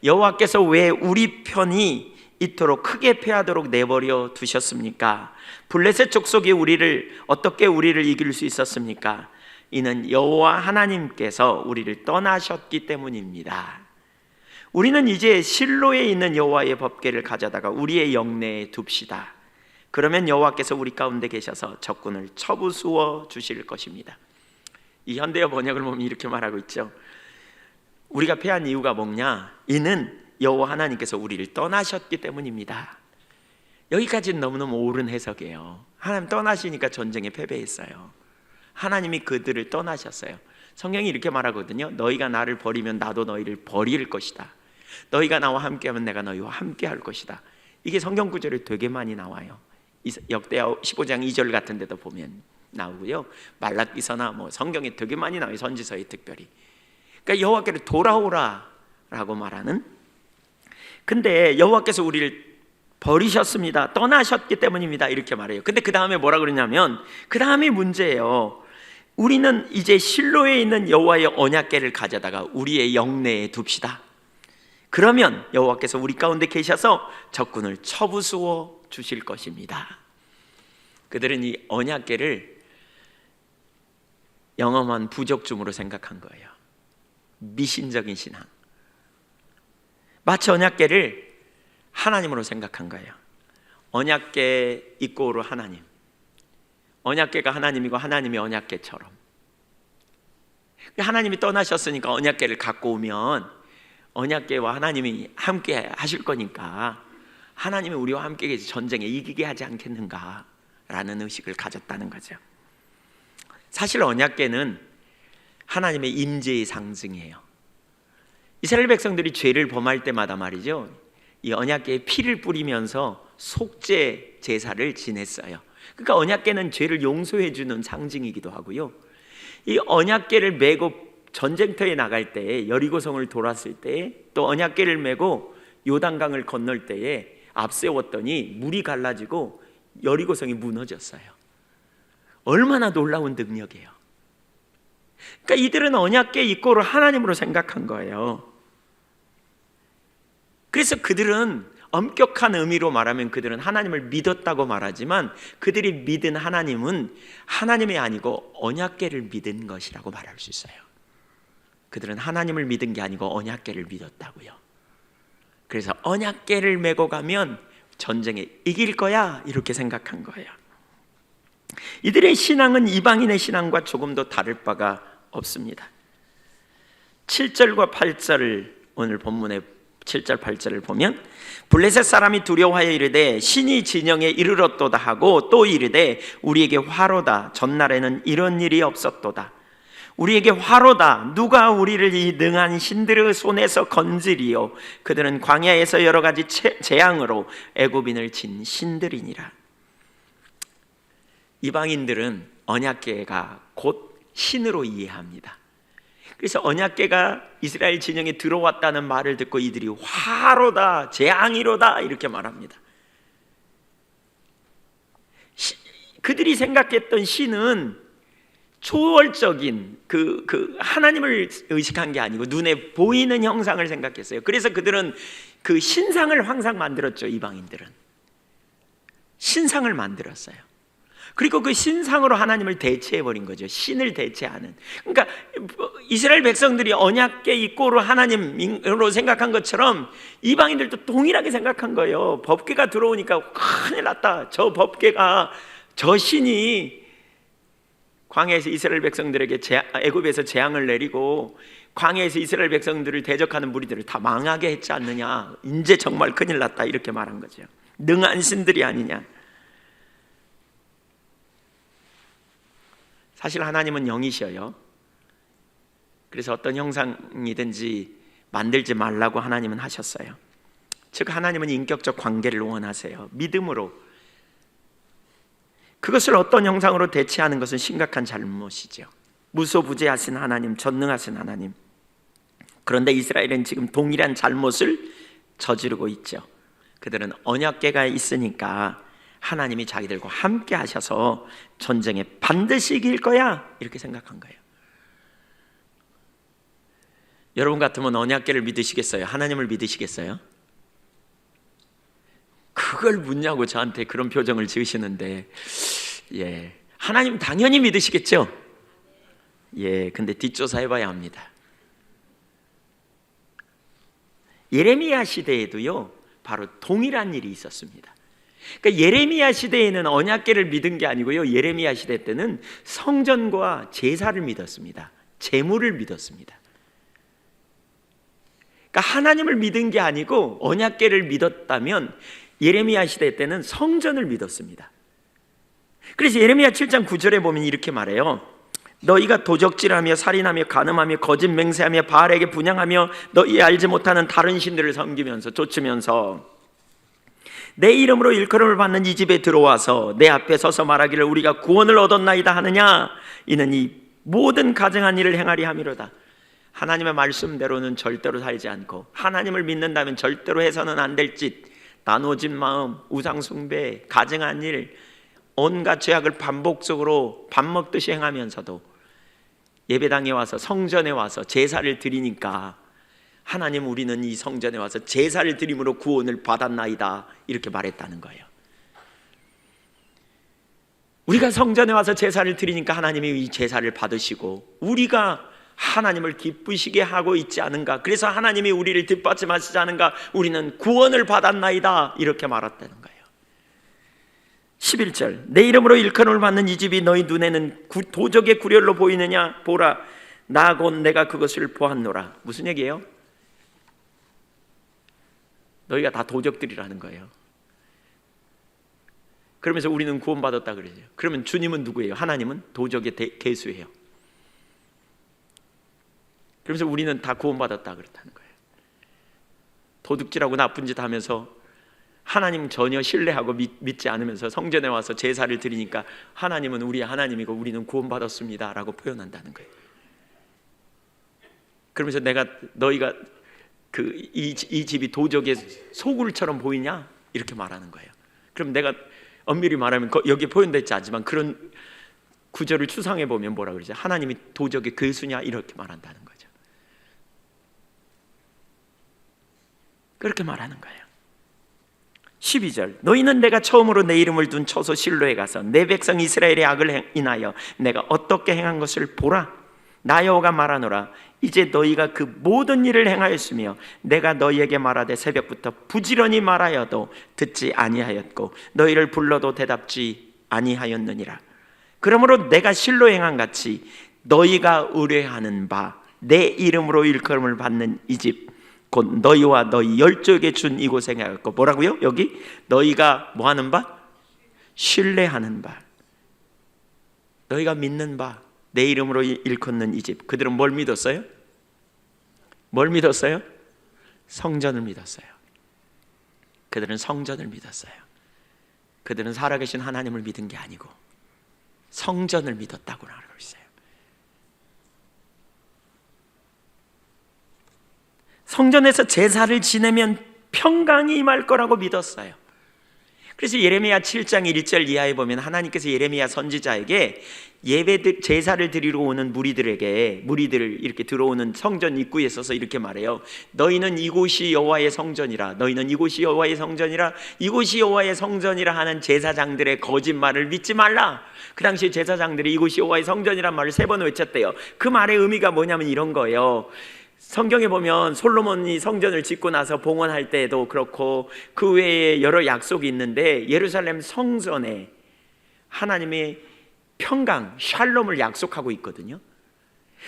여호와께서 왜 우리 편이 이토록 크게 패하도록 내버려 두셨습니까? 블레셋 족속이 어떻게 우리를 이길 수 있었습니까? 이는 여호와 하나님께서 우리를 떠나셨기 때문입니다. 우리는 이제 실로에 있는 여호와의 법궤를 가져다가 우리의 영내에 둡시다. 그러면 여호와께서 우리 가운데 계셔서 적군을 쳐부수어 주실 것입니다. 이 현대어 번역을 보면 이렇게 말하고 있죠. 우리가 패한 이유가 뭐냐? 이는 여호와 하나님께서 우리를 떠나셨기 때문입니다. 여기까지는 너무너무 옳은 해석이에요. 하나님 떠나시니까 전쟁에 패배했어요. 하나님이 그들을 떠나셨어요. 성경이 이렇게 말하거든요. 너희가 나를 버리면 나도 너희를 버릴 것이다. 너희가 나와 함께하면 내가 너희와 함께할 것이다. 이게 성경 구절이 되게 많이 나와요. 역대하 15장 2절 같은 데도 보면 나오고요. 말라기서나 성경에 되게 많이 나와요. 선지서에 특별히. 그러니까 여호와께로 돌아오라라고 말하는. 근데 여호와께서 우리를 버리셨습니다. 떠나셨기 때문입니다. 이렇게 말해요. 근데 그 다음에 뭐라 그러냐면, 그 다음에 문제예요. 우리는 이제 실로에 있는 여호와의 언약궤를 가져다가 우리의 영내에 둡시다. 그러면 여호와께서 우리 가운데 계셔서 적군을 쳐부수어 주실 것입니다. 그들은 이 언약궤를 영험한 부적중으로 생각한 거예요. 미신적인 신앙. 마치 언약궤를 하나님으로 생각한 거예요. 언약궤 이꼬르 하나님. 언약궤가 하나님이고 하나님이 언약궤처럼. 하나님이 떠나셨으니까 언약궤를 갖고 오면 언약궤와 하나님이 함께 하실 거니까 하나님이 우리와 함께 계시 전쟁에 이기게 하지 않겠는가라는 의식을 가졌다는 거죠. 사실 언약궤는 하나님의 임재의 상징이에요. 이스라엘 백성들이 죄를 범할 때마다 말이죠, 이 언약궤에 피를 뿌리면서 속죄 제사를 지냈어요. 그러니까 언약궤는 죄를 용서해 주는 상징이기도 하고요. 이 언약궤를 메고 전쟁터에 나갈 때에, 여리고성을 돌았을 때에, 또 언약궤를 메고 요단강을 건널 때에 앞세웠더니 물이 갈라지고 여리고성이 무너졌어요. 얼마나 놀라운 능력이에요. 그러니까 이들은 언약궤 이꼬르 하나님으로 생각한 거예요. 그래서 그들은 엄격한 의미로 말하면 그들은 하나님을 믿었다고 말하지만, 그들이 믿은 하나님은 하나님이 아니고 언약궤를 믿은 것이라고 말할 수 있어요. 그들은 하나님을 믿은 게 아니고 언약궤를 믿었다고요. 그래서 언약궤를 메고 가면 전쟁에 이길 거야, 이렇게 생각한 거예요. 이들의 신앙은 이방인의 신앙과 조금도 다를 바가 없습니다. 7절과 8절을, 오늘 본문의 7절 8절을 보면, 블레셋 사람이 두려워하여 이르되 신이 진영에 이르렀도다 하고, 또 이르되 우리에게 화로다. 전날에는 이런 일이 없었도다. 우리에게 화로다. 누가 우리를 이 능한 신들의 손에서 건지리요. 그들은 광야에서 여러 가지 재앙으로 애굽인을 진 신들이니라. 이방인들은 언약궤가 곧 신으로 이해합니다. 그래서 언약궤가 이스라엘 진영에 들어왔다는 말을 듣고 이들이 화로다, 재앙이로다 이렇게 말합니다. 그들이 생각했던 신은 초월적인 그 하나님을 의식한 게 아니고 눈에 보이는 형상을 생각했어요. 그래서 그들은 그 신상을 항상 만들었죠. 이방인들은 신상을 만들었어요. 그리고 그 신상으로 하나님을 대체해버린 거죠. 신을 대체하는. 그러니까 이스라엘 백성들이 언약궤 입고로 하나님으로 생각한 것처럼 이방인들도 동일하게 생각한 거예요. 법궤가 들어오니까 큰일 났다. 저 법궤가, 저 신이 광야에서 이스라엘 백성들에게 애굽에서 재앙을 내리고 광야에서 이스라엘 백성들을 대적하는 무리들을 다 망하게 했지 않느냐. 이제 정말 큰일 났다. 이렇게 말한 거죠. 능한 신들이 아니냐. 사실 하나님은 영이셔요. 그래서 어떤 형상이든지 만들지 말라고 하나님은 하셨어요. 즉 하나님은 인격적 관계를 원하세요. 믿음으로. 그것을 어떤 형상으로 대체하는 것은 심각한 잘못이죠. 무소부재하신 하나님, 전능하신 하나님. 그런데 이스라엘은 지금 동일한 잘못을 저지르고 있죠. 그들은 언약궤가 있으니까 하나님이 자기들과 함께 하셔서 전쟁에 반드시 이길 거야, 이렇게 생각한 거예요. 여러분 같으면 언약궤를 믿으시겠어요? 하나님을 믿으시겠어요? 그걸 묻냐고 저한테 그런 표정을 지으시는데, 하나님 당연히 믿으시겠죠? 근데 뒷조사해봐야 합니다. 예레미야 시대에도요, 바로 동일한 일이 있었습니다. 그러니까 예레미야 시대에는 언약궤를 믿은 게 아니고요, 예레미야 시대 때는 성전과 제사를 믿었습니다. 제물을 믿었습니다. 그러니까 하나님을 믿은 게 아니고 언약궤를 믿었다면 예레미야 시대 때는 성전을 믿었습니다. 그래서 예레미야 7장 9절에 보면 이렇게 말해요. 너희가 도적질하며 살인하며 간음하며 거짓 맹세하며 바알에게 분향하며 너희 알지 못하는 다른 신들을 섬기면서 쫓으면서 내 이름으로 일컬음을 받는 이 집에 들어와서 내 앞에 서서 말하기를 우리가 구원을 얻었나이다 하느냐. 이는 이 모든 가증한 일을 행하리 함이로다. 하나님의 말씀대로는 절대로 살지 않고 하나님을 믿는다면 절대로 해서는 안 될 짓, 나눠진 마음, 우상숭배, 가증한 일, 온갖 죄악을 반복적으로 밥 먹듯이 행하면서도 예배당에 와서 성전에 와서 제사를 드리니까 하나님 우리는 이 성전에 와서 제사를 드림으로 구원을 받았나이다, 이렇게 말했다는 거예요. 우리가 성전에 와서 제사를 드리니까 하나님이 이 제사를 받으시고 우리가 하나님을 기쁘시게 하고 있지 않은가, 그래서 하나님이 우리를 뒷받침하시지 않은가, 우리는 구원을 받았나이다, 이렇게 말했다는 거예요. 11절 내 이름으로 일컬음을 받는 이 집이 너희 눈에는 도적의 구렬로 보이느냐. 보라, 나 곧 내가 그것을 보았노라. 무슨 얘기예요? 너희가 다 도적들이라는 거예요. 그러면서 우리는 구원받았다 그러죠. 그러면 주님은 누구예요? 하나님은 도적의 개수예요. 그러면서 우리는 다 구원받았다 그렇다는 거예요. 도둑질하고 나쁜 짓 하면서 하나님 전혀 신뢰하고 믿지 않으면서 성전에 와서 제사를 드리니까 하나님은 우리의 하나님이고 우리는 구원받았습니다 라고 표현한다는 거예요. 그러면서 너희가 이 집이 도적의 소굴처럼 보이냐, 이렇게 말하는 거예요. 그럼 내가 엄밀히 말하면 여기에 표현되지 않지만 그런 구절을 추상해 보면 뭐라 그러죠? 하나님이 도적의 괴수냐, 이렇게 말한다는 거죠. 그렇게 말하는 거예요. 12절 너희는 내가 처음으로 내 이름을 둔 처소 실로에 가서 내 백성 이스라엘의 악을 인하여 내가 어떻게 행한 것을 보라. 나 여호와가 말하노라. 이제 너희가 그 모든 일을 행하였으며 내가 너희에게 말하되 새벽부터 부지런히 말하여도 듣지 아니하였고 너희를 불러도 대답지 아니하였느니라. 그러므로 내가 실로 행한 같이 너희가 의뢰하는 바 내 이름으로 일컬음을 받는 이 집 곧 너희와 너희 열조에게 준 이곳에 행하였고, 뭐라고요? 여기 너희가 뭐하는 바? 신뢰하는 바, 너희가 믿는 바, 내 이름으로 일컫는 이 집. 그들은 뭘 믿었어요? 뭘 믿었어요? 성전을 믿었어요. 그들은 성전을 믿었어요. 그들은 살아계신 하나님을 믿은 게 아니고 성전을 믿었다고 알고 있어요. 성전에서 제사를 지내면 평강이 임할 거라고 믿었어요. 그래서 예레미야 7장 1절 이하에 보면 하나님께서 예레미야 선지자에게 제사를 드리러 오는 무리들을 이렇게 들어오는 성전 입구에 서서 이렇게 말해요. 너희는 이곳이 여호와의 성전이라, 너희는 이곳이 여호와의 성전이라, 이곳이 여호와의 성전이라 하는 제사장들의 거짓말을 믿지 말라. 그 당시 제사장들이 이곳이 여호와의 성전이란 말을 3번 외쳤대요. 그 말의 의미가 뭐냐면 이런 거예요. 성경에 보면 솔로몬이 성전을 짓고 나서 봉헌할 때도 그렇고 그 외에 여러 약속이 있는데 예루살렘 성전에 하나님의 평강, 샬롬을 약속하고 있거든요.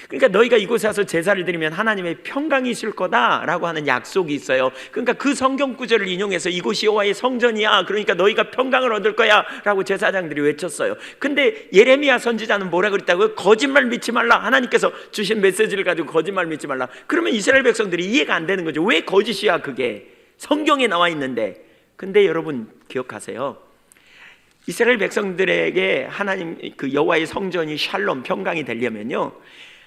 그러니까 너희가 이곳에 와서 제사를 드리면 하나님의 평강이 있을 거다라고 하는 약속이 있어요. 그러니까 그 성경 구절을 인용해서 이곳이 여호와의 성전이야, 그러니까 너희가 평강을 얻을 거야 라고 제사장들이 외쳤어요. 근데 예레미야 선지자는 뭐라 그랬다고요? 거짓말 믿지 말라. 하나님께서 주신 메시지를 가지고 거짓말 믿지 말라. 그러면 이스라엘 백성들이 이해가 안 되는 거죠. 왜 거짓이야 그게? 성경에 나와 있는데. 근데 여러분 기억하세요. 이스라엘 백성들에게 하나님 그 여호와의 성전이 샬롬, 평강이 되려면요,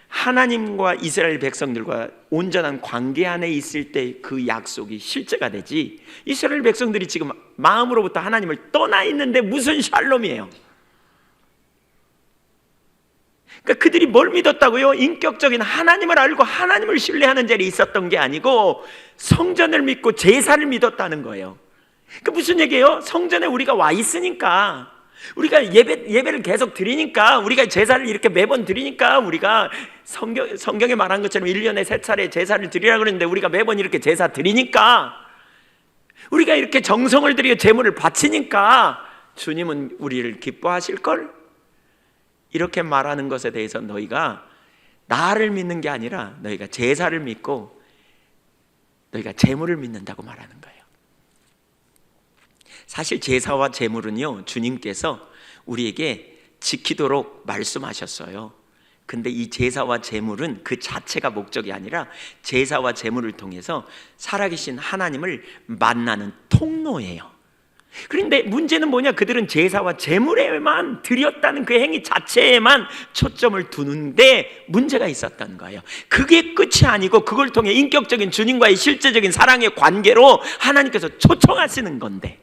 하나님과 이스라엘 백성들과 온전한 관계 안에 있을 때 그 약속이 실제가 되지, 이스라엘 백성들이 지금 마음으로부터 하나님을 떠나 있는데 무슨 샬롬이에요? 그러니까 그들이 뭘 믿었다고요? 인격적인 하나님을 알고 하나님을 신뢰하는 자리에 있었던 게 아니고 성전을 믿고 제사를 믿었다는 거예요. 그 무슨 얘기예요? 성전에 우리가 와 있으니까, 우리가 예배를 계속 드리니까, 우리가 제사를 이렇게 매번 드리니까, 우리가 성경에 말한 것처럼 1년에 3차례 제사를 드리라고 그러는데 우리가 매번 이렇게 제사 드리니까, 우리가 이렇게 정성을 들여 제물을 바치니까 주님은 우리를 기뻐하실걸? 이렇게 말하는 것에 대해서 너희가 나를 믿는 게 아니라 너희가 제사를 믿고 너희가 제물을 믿는다고 말하는 거예요. 사실 제사와 제물은요, 주님께서 우리에게 지키도록 말씀하셨어요. 근데 이 제사와 제물은 그 자체가 목적이 아니라 제사와 제물을 통해서 살아계신 하나님을 만나는 통로예요. 그런데 문제는 뭐냐? 그들은 제사와 제물에만 드렸다는 그 행위 자체에만 초점을 두는데 문제가 있었다는 거예요. 그게 끝이 아니고 그걸 통해 인격적인 주님과의 실제적인 사랑의 관계로 하나님께서 초청하시는 건데,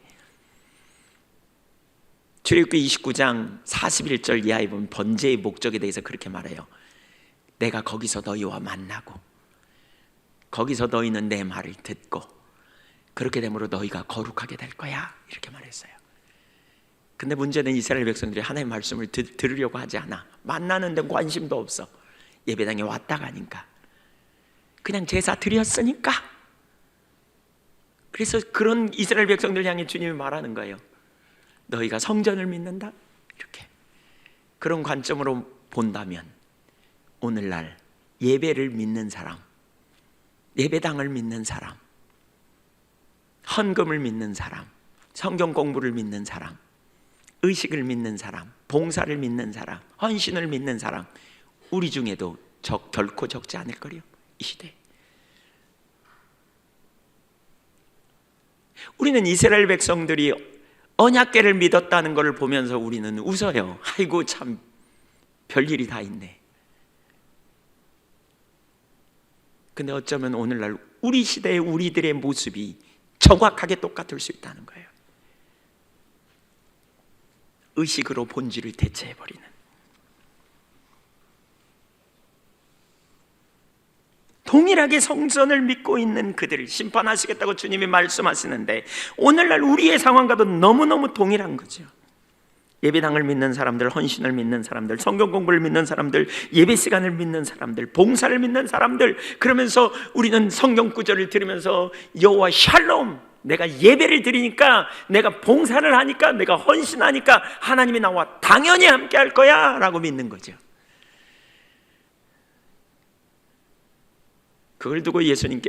출애굽기 29장 41절 이하에 보면 번제의 목적에 대해서 그렇게 말해요. 내가 거기서 너희와 만나고 거기서 너희는 내 말을 듣고 그렇게 되므로 너희가 거룩하게 될 거야, 이렇게 말했어요. 근데 문제는 이스라엘 백성들이 하나님의 말씀을 들으려고 하지 않아. 만나는 데 관심도 없어. 예배당에 왔다 가니까, 그냥 제사 드렸으니까. 그래서 그런 이스라엘 백성들 향해 주님이 말하는 거예요. 너희가 성전을 믿는다? 이렇게. 그런 관점으로 본다면 오늘날 예배를 믿는 사람, 예배당을 믿는 사람, 헌금을 믿는 사람, 성경 공부를 믿는 사람, 의식을 믿는 사람, 봉사를 믿는 사람, 헌신을 믿는 사람, 우리 중에도 결코 적지 않을 거요, 이 시대에. 우리는 이스라엘 백성들이 언약궤를 믿었다는 것을 보면서 우리는 웃어요. 아이고 참 별일이 다 있네. 근데 어쩌면 오늘날 우리 시대의 우리들의 모습이 정확하게 똑같을 수 있다는 거예요. 의식으로 본질을 대체해버리는. 동일하게 성전을 믿고 있는 그들을 심판하시겠다고 주님이 말씀하시는데 오늘날 우리의 상황과도 너무너무 동일한 거죠. 예배당을 믿는 사람들, 헌신을 믿는 사람들, 성경 공부를 믿는 사람들, 예배 시간을 믿는 사람들, 봉사를 믿는 사람들, 그러면서 우리는 성경 구절을 들으면서 여호와 샬롬, 내가 예배를 드리니까, 내가 봉사를 하니까, 내가 헌신하니까 하나님이 나와 당연히 함께 할 거야 라고 믿는 거죠. 그걸 두고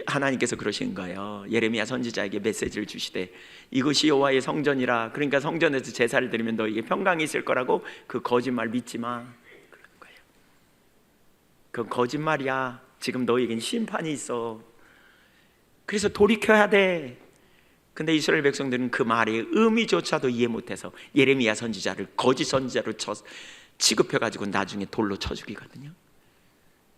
하나님께서 그러신 거예요. 예레미야 선지자에게 메시지를 주시되 이것이 여호와의 성전이라, 그러니까 성전에서 제사를 드리면 너에게 평강이 있을 거라고. 그 거짓말 믿지 마, 그런 거예요. 그건 거짓말이야. 지금 너에겐 심판이 있어. 그래서 돌이켜야 돼. 근데 이스라엘 백성들은 그 말의 의미조차도 이해 못해서 예레미야 선지자를 거짓 선지자로 취급해가지고 나중에 돌로 쳐 죽이거든요.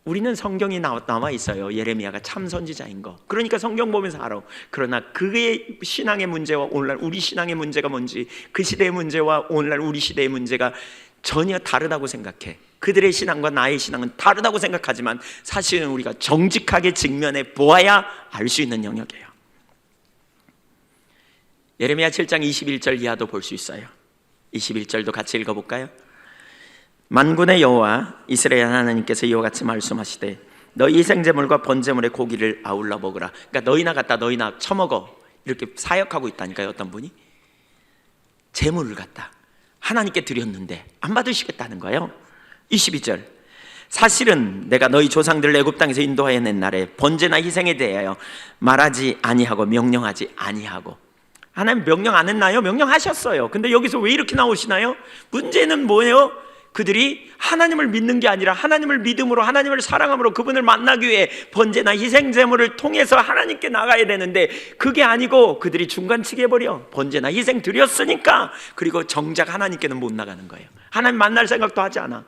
우리는 성경이 나와 있어요. 예레미야가 참 선지자인 거. 그러니까 성경 보면서 알아. 그러나 그의 신앙의 문제와 오늘날 우리 신앙의 문제가 뭔지, 그 시대의 문제와 오늘날 우리 시대의 문제가 전혀 다르다고 생각해. 그들의 신앙과 나의 신앙은 다르다고 생각하지만 사실은 우리가 정직하게 직면해 보아야 알 수 있는 영역이에요. 예레미야 7장 21절 이하도 볼 수 있어요. 21절도 같이 읽어볼까요? 만군의 여호와 이스라엘 하나님께서 이와 같이 말씀하시되 너희 희생제물과 번제물의 고기를 아울러 먹으라. 그러니까 너희나 갖다 너희나 처먹어, 이렇게 사역하고 있다니까요. 어떤 분이 제물을 갖다 하나님께 드렸는데 안 받으시겠다는 거예요. 22절, 사실은 내가 너희 조상들을 애굽 땅에서 인도하여 낸 날에 번제나 희생에 대하여 말하지 아니하고 명령하지 아니하고. 하나님 명령 안 했나요? 명령하셨어요. 근데 여기서 왜 이렇게 나오시나요? 문제는 뭐예요? 그들이 하나님을 믿는 게 아니라 하나님을 믿음으로, 하나님을 사랑함으로 그분을 만나기 위해 번제나 희생제물을 통해서 하나님께 나가야 되는데 그게 아니고 그들이 중간치기 해버려. 번제나 희생 드렸으니까. 그리고 정작 하나님께는 못 나가는 거예요. 하나님 만날 생각도 하지 않아.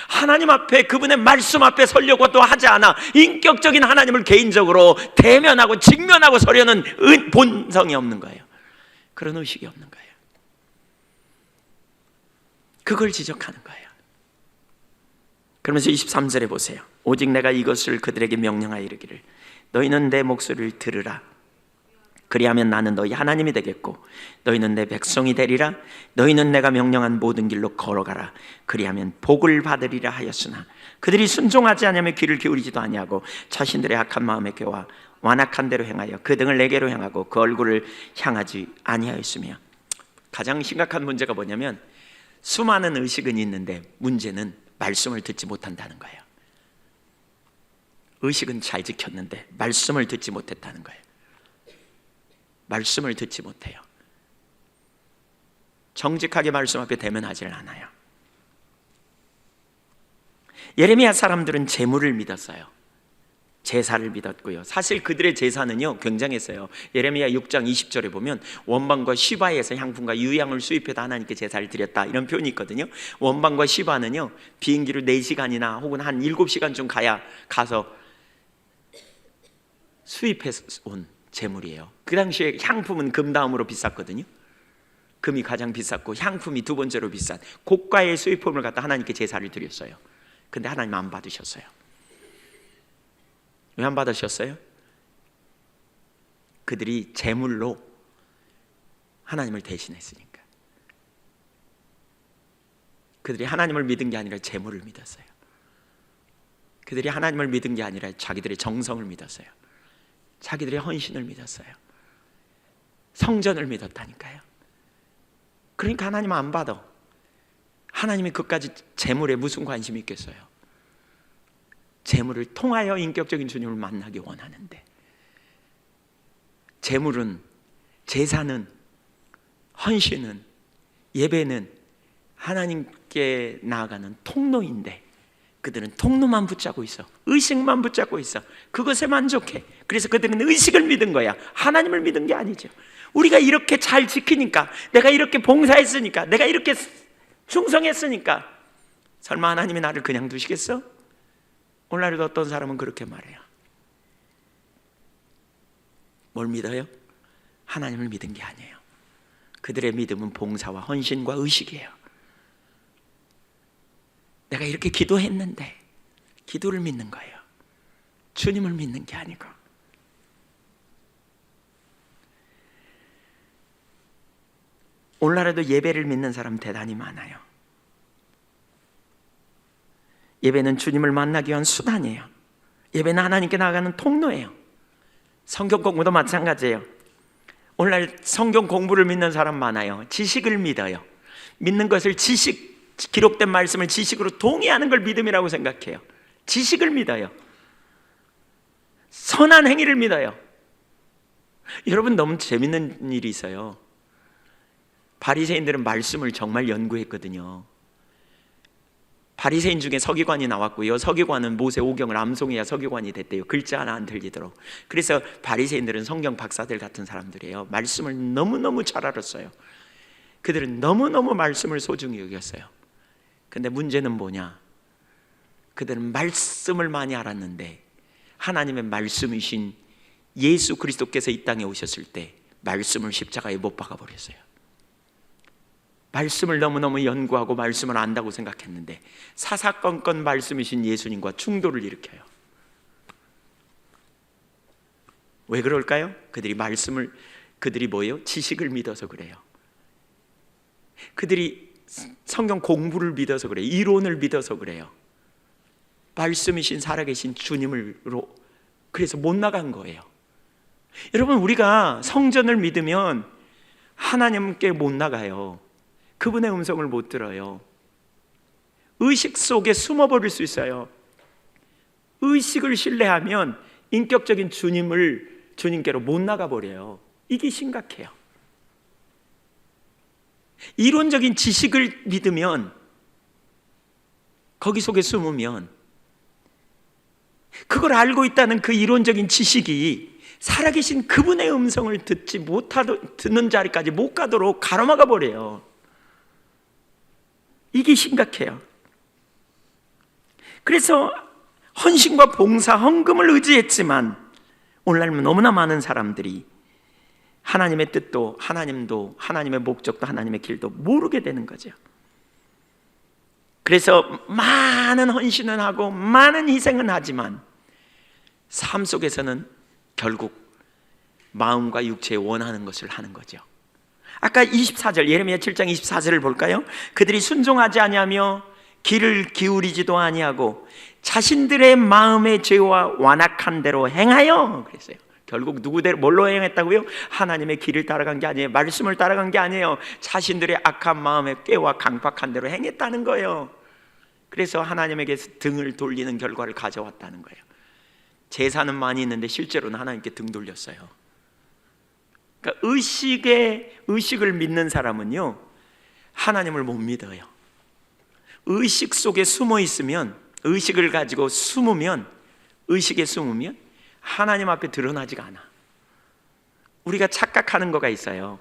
하나님 앞에, 그분의 말씀 앞에 서려고도 하지 않아. 인격적인 하나님을 개인적으로 대면하고 직면하고 서려는 본성이 없는 거예요. 그런 의식이 없는 거예요. 그걸 지적하는 거예요. 그러면서 23절에 보세요. 오직 내가 이것을 그들에게 명령하여 이르기를 너희는 내 목소리를 들으라. 그리하면 나는 너희 하나님이 되겠고 너희는 내 백성이 되리라. 너희는 내가 명령한 모든 길로 걸어가라. 그리하면 복을 받으리라 하였으나 그들이 순종하지 않으며 귀를 기울이지도 아니하고 자신들의 악한 마음에 껴와 완악한 대로 행하여 그 등을 내게로 향하고 그 얼굴을 향하지 아니하였으며. 가장 심각한 문제가 뭐냐면 수많은 의식은 있는데 문제는 말씀을 듣지 못한다는 거예요. 의식은 잘 지켰는데 말씀을 듣지 못했다는 거예요. 말씀을 듣지 못해요. 정직하게 말씀 앞에 대면하지 않아요. 예레미야 사람들은 제물을 믿었어요. 제사를 믿었고요. 사실 그들의 제사는요 굉장했어요. 예레미야 6장 20절에 보면 원방과 시바에서 향품과 유향을 수입해서 하나님께 제사를 드렸다, 이런 표현이 있거든요. 원방과 시바는요 비행기로 4시간이나 혹은 한 7시간쯤 가서 수입해서 온 제물이에요. 그 당시에 향품은 금 다음으로 비쌌거든요. 금이 가장 비쌌고 향품이 두 번째로 비싼 고가의 수입품을 갖다 하나님께 제사를 드렸어요. 근데 하나님 안 받으셨어요. 왜 안 받으셨어요? 그들이 제물로 하나님을 대신했으니까. 그들이 하나님을 믿은 게 아니라 제물을 믿었어요. 그들이 하나님을 믿은 게 아니라 자기들의 정성을 믿었어요. 자기들의 헌신을 믿었어요. 성전을 믿었다니까요. 그러니까 하나님 안 받아. 하나님이 그까지 제물에 무슨 관심이 있겠어요? 제물을 통하여 인격적인 주님을 만나기 원하는데, 제물은, 제사는, 헌신은, 예배는 하나님께 나아가는 통로인데 그들은 통로만 붙잡고 있어. 의식만 붙잡고 있어. 그것에 만족해. 그래서 그들은 의식을 믿은 거야. 하나님을 믿은 게 아니죠. 우리가 이렇게 잘 지키니까, 내가 이렇게 봉사했으니까, 내가 이렇게 충성했으니까 설마 하나님이 나를 그냥 두시겠어? 오늘날에도 어떤 사람은 그렇게 말해요. 뭘 믿어요? 하나님을 믿은 게 아니에요. 그들의 믿음은 봉사와 헌신과 의식이에요. 내가 이렇게 기도했는데, 기도를 믿는 거예요. 주님을 믿는 게 아니고. 오늘날에도 예배를 믿는 사람 대단히 많아요. 예배는 주님을 만나기 위한 수단이에요. 예배는 하나님께 나아가는 통로예요. 성경 공부도 마찬가지예요. 오늘날 성경 공부를 믿는 사람 많아요. 지식을 믿어요. 믿는 것을 기록된 말씀을 지식으로 동의하는 걸 믿음이라고 생각해요. 지식을 믿어요. 선한 행위를 믿어요. 여러분, 너무 재밌는 일이 있어요. 바리새인들은 말씀을 정말 연구했거든요. 바리새인 중에 서기관이 나왔고요. 서기관은 모세 오경을 암송해야 서기관이 됐대요. 글자 하나 안 틀리도록. 그래서 바리새인들은 성경 박사들 같은 사람들이에요. 말씀을 너무너무 잘 알았어요. 그들은 너무너무 말씀을 소중히 여겼어요. 근데 문제는 뭐냐? 그들은 말씀을 많이 알았는데 하나님의 말씀이신 예수 그리스도께서 이 땅에 오셨을 때 말씀을 십자가에 못 박아 버렸어요. 말씀을 너무너무 연구하고 말씀을 안다고 생각했는데 사사건건 말씀이신 예수님과 충돌을 일으켜요. 왜 그럴까요? 그들이 뭐예요? 지식을 믿어서 그래요. 그들이 성경 공부를 믿어서 그래요. 이론을 믿어서 그래요. 말씀이신 살아계신 주님으로 그래서 못 나간 거예요. 여러분, 우리가 성전을 믿으면 하나님께 못 나가요. 그분의 음성을 못 들어요. 의식 속에 숨어버릴 수 있어요. 의식을 신뢰하면 인격적인 주님께로 못 나가버려요. 이게 심각해요. 이론적인 지식을 믿으면, 거기 속에 숨으면, 그걸 알고 있다는 그 이론적인 지식이 살아계신 그분의 음성을 듣는 자리까지 못 가도록 가로막아 버려요. 이게 심각해요. 그래서 헌신과 봉사, 헌금을 의지했지만 오늘날 너무나 많은 사람들이 하나님의 뜻도 하나님도 하나님의 목적도 하나님의 길도 모르게 되는 거죠. 그래서 많은 헌신은 하고 많은 희생은 하지만 삶 속에서는 결국 마음과 육체에 원하는 것을 하는 거죠. 아까 24절 예레미야 7장 24절을 볼까요? 그들이 순종하지 아니하며 귀를 기울이지도 아니하고 자신들의 마음의 죄와 완악한 대로 행하여 그랬어요. 결국 누구대로 뭘로 행했다고요? 하나님의 길을 따라간 게 아니에요. 말씀을 따라간 게 아니에요. 자신들의 악한 마음의 꾀와 강박한 대로 행했다는 거예요. 그래서 하나님에게 등을 돌리는 결과를 가져왔다는 거예요. 제사는 많이 있는데 실제로는 하나님께 등 돌렸어요. 그러니까 의식을 믿는 사람은요, 하나님을 못 믿어요. 의식 속에 숨어 있으면, 의식을 가지고 의식에 숨으면 하나님 앞에 드러나지가 않아. 우리가 착각하는 거가 있어요.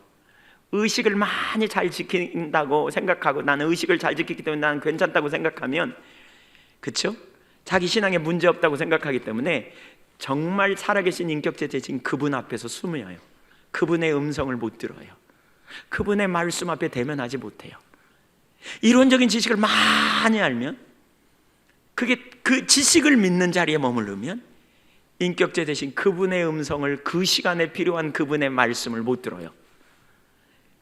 의식을 많이 잘 지킨다고 생각하고, 나는 의식을 잘 지키기 때문에 나는 괜찮다고 생각하면, 그렇죠? 자기 신앙에 문제 없다고 생각하기 때문에 정말 살아계신 인격체 되신 그분 앞에서 숨어요. 그분의 음성을 못 들어요. 그분의 말씀 앞에 대면하지 못해요. 이론적인 지식을 많이 알면, 그 지식을 믿는 자리에 머무르면 인격체 되신 그분의 음성을, 그 시간에 필요한 그분의 말씀을 못 들어요.